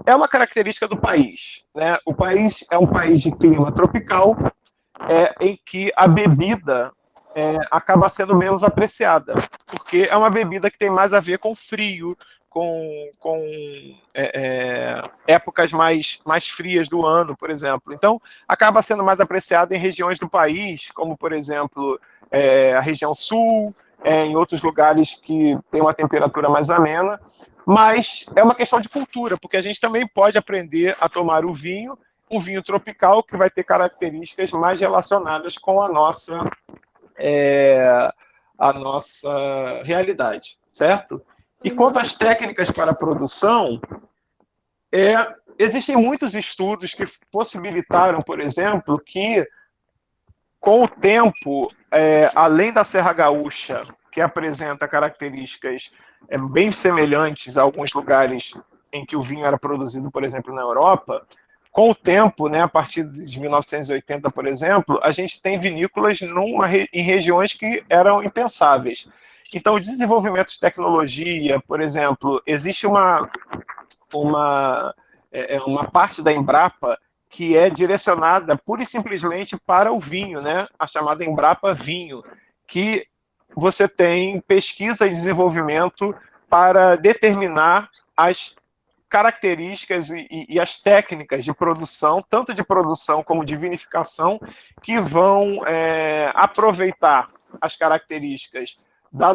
É uma característica do país, né? O país é um país de clima tropical, em que a bebida acaba sendo menos apreciada, porque é uma bebida que tem mais a ver com frio, com épocas mais frias do ano, por exemplo. Então, acaba sendo mais apreciada em regiões do país, como, por exemplo, a região sul, em outros lugares que tem uma temperatura mais amena, mas é uma questão de cultura, porque a gente também pode aprender a tomar o vinho, um vinho tropical que vai ter características mais relacionadas com a nossa a nossa realidade, certo? E quanto às técnicas para a produção, existem muitos estudos que possibilitaram, por exemplo, que com o tempo, além da Serra Gaúcha, que apresenta características bem semelhantes a alguns lugares em que o vinho era produzido, por exemplo, na Europa, com o tempo, né, a partir de 1980, por exemplo, a gente tem vinícolas em regiões que eram impensáveis. Então, o desenvolvimento de tecnologia, por exemplo, existe uma parte da Embrapa que é direcionada pura e simplesmente para o vinho, né? A chamada Embrapa Vinho, que você tem pesquisa e desenvolvimento para determinar as características e as técnicas de produção, tanto de produção como de vinificação, que vão aproveitar as características do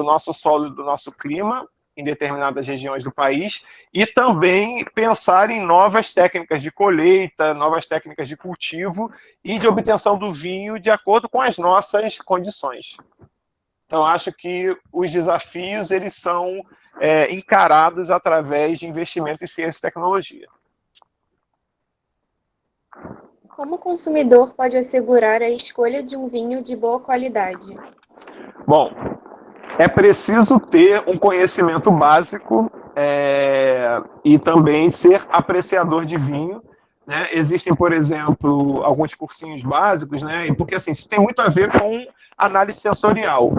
nosso solo e do nosso clima em determinadas regiões do país, e também pensar em novas técnicas de colheita, novas técnicas de cultivo e de obtenção do vinho de acordo com as nossas condições. Então, acho que os desafios eles são encarados através de investimento em ciência e tecnologia. Como o consumidor pode assegurar a escolha de um vinho de boa qualidade? Bom, é preciso ter um conhecimento básico e também ser apreciador de vinho, né? Existem, por exemplo, alguns cursinhos básicos, né? Porque assim, isso tem muito a ver com análise sensorial,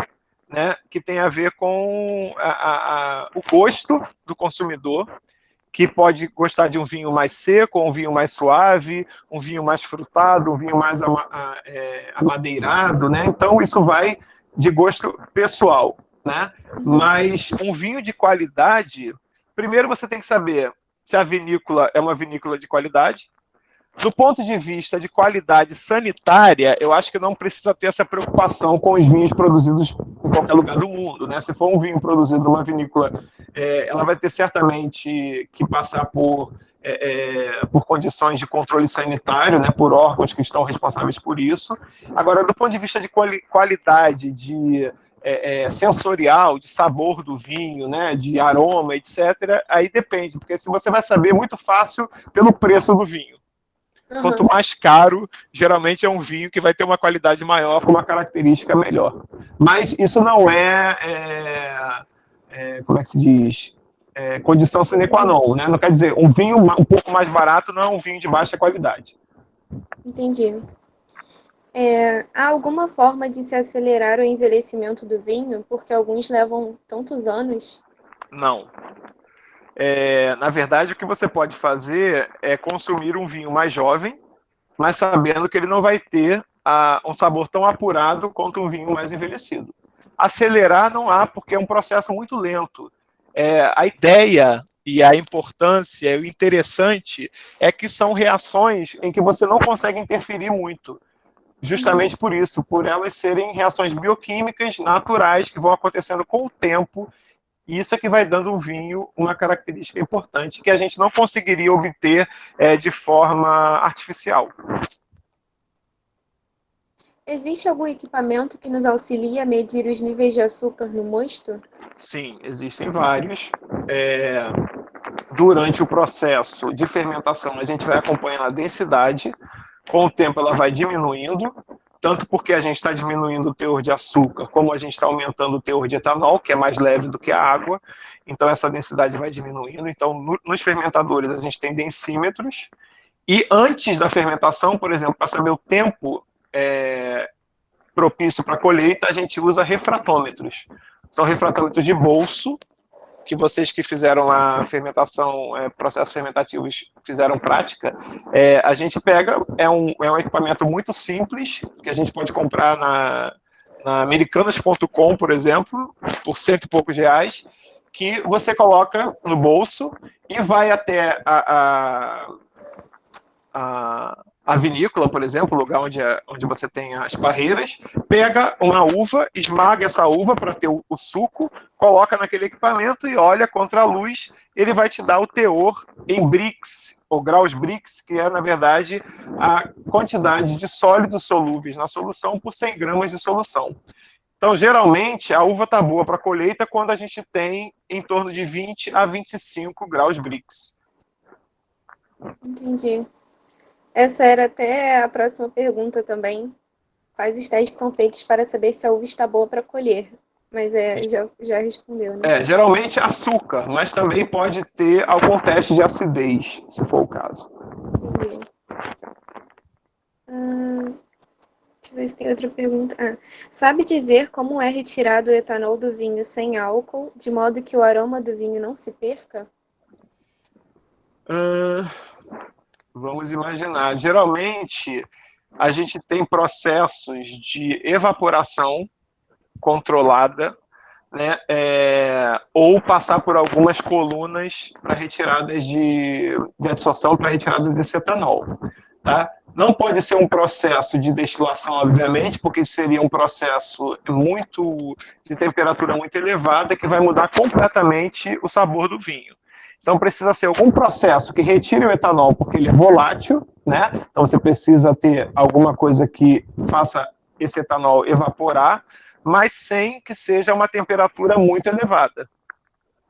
né? Que tem a ver com o gosto do consumidor, que pode gostar de um vinho mais seco, um vinho mais suave, um vinho mais frutado, um vinho mais amadeirado, né? Então, isso vai de gosto pessoal, né? Mas um vinho de qualidade, primeiro você tem que saber se a vinícola é uma vinícola de qualidade. Do ponto de vista de qualidade sanitária, eu acho que não precisa ter essa preocupação com os vinhos produzidos em qualquer lugar do mundo, né? Se for um vinho produzido numa vinícola, ela vai ter certamente que passar por condições de controle sanitário, né? Por órgãos que estão responsáveis por isso. Agora, do ponto de vista de qualidade, de sensorial, de sabor do vinho, né? De aroma, etc., aí depende, porque se você vai saber muito fácil pelo preço do vinho. Quanto mais caro, geralmente é um vinho que vai ter uma qualidade maior, com uma característica melhor. Mas isso não como é que se diz? Condição sine qua non, né? Não quer dizer, um vinho um pouco mais barato não é um vinho de baixa qualidade. Entendi. Há alguma forma de se acelerar o envelhecimento do vinho? Porque alguns levam tantos anos. Não. Na verdade, o que você pode fazer é consumir um vinho mais jovem, mas sabendo que ele não vai ter um sabor tão apurado quanto um vinho mais envelhecido. Acelerar não há, porque é um processo muito lento. A ideia e a importância, o interessante, é que são reações em que você não consegue interferir muito. Justamente por isso, por elas serem reações bioquímicas naturais que vão acontecendo com o tempo. E isso é que vai dando ao vinho uma característica importante que a gente não conseguiria obter de forma artificial. Existe algum equipamento que nos auxilie a medir os níveis de açúcar no mosto? Sim, existem vários. Durante o processo de fermentação, a gente vai acompanhando a densidade. Com o tempo, ela vai diminuindo, tanto porque a gente está diminuindo o teor de açúcar, como a gente está aumentando o teor de etanol, que é mais leve do que a água. Então, essa densidade vai diminuindo. Então, nos fermentadores, a gente tem densímetros. E antes da fermentação, por exemplo, para saber o tempo propício para a colheita, a gente usa refratômetros. São refratômetros de bolso, que vocês que fizeram a fermentação, processos fermentativos, fizeram prática, a gente pega, é um equipamento muito simples, que a gente pode comprar na americanas.com, por exemplo, por R$100 e poucos, que você coloca no bolso e vai até a vinícola, por exemplo, o lugar onde você tem as parreiras, pega uma uva, esmaga essa uva para ter o suco, coloca naquele equipamento e olha contra a luz, ele vai te dar o teor em Brix, ou graus Brix, que é, na verdade, a quantidade de sólidos solúveis na solução por 100 gramas de solução. Então, geralmente, a uva está boa para colheita quando a gente tem em torno de 20 a 25 graus Brix. Entendi. Essa era até a próxima pergunta também. Quais os testes são feitos para saber se a uva está boa para colher? Mas já respondeu, né? Geralmente açúcar, mas também pode ter algum teste de acidez, se for o caso. Entendi. Deixa eu ver se tem outra pergunta. Sabe dizer como é retirado o etanol do vinho sem álcool, de modo que o aroma do vinho não se perca? Vamos imaginar. Geralmente, a gente tem processos de evaporação controlada, né, ou passar por algumas colunas para retiradas de adsorção, para retirada desse etanol. Tá? Não pode ser um processo de destilação, obviamente, porque seria um processo de temperatura muito elevada que vai mudar completamente o sabor do vinho. Então precisa ser algum processo que retire o etanol, porque ele é volátil, né? Então você precisa ter alguma coisa que faça esse etanol evaporar, mas sem que seja uma temperatura muito elevada,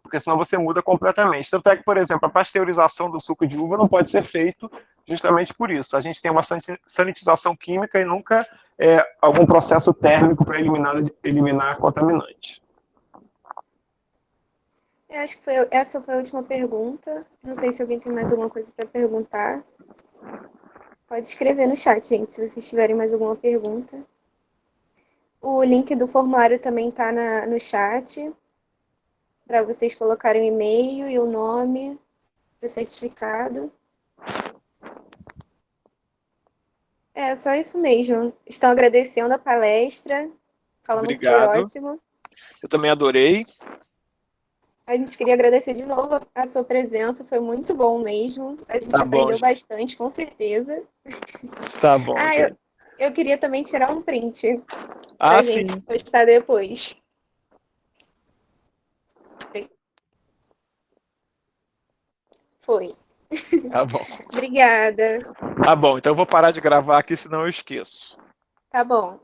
porque senão você muda completamente. Tanto é que, por exemplo, a pasteurização do suco de uva não pode ser feito justamente por isso. A gente tem uma sanitização química e nunca algum processo térmico para eliminar contaminantes. Eu acho que essa foi a última pergunta. Não sei se alguém tem mais alguma coisa para perguntar. Pode escrever no chat, gente, se vocês tiverem mais alguma pergunta. O link do formulário também está no chat, para vocês colocarem o e-mail e o nome para o certificado. É só isso mesmo. Estão agradecendo a palestra, falando que foi Obrigado. ótimo. Eu também adorei. A gente queria agradecer de novo a sua presença, foi muito bom mesmo. A gente Tá bom, aprendeu bastante, com certeza. tá bom. Eu queria também tirar um print pra Sim. gente postar depois. Foi. Tá bom. Obrigada. Tá bom, então eu vou parar de gravar aqui, senão eu esqueço. Tá bom.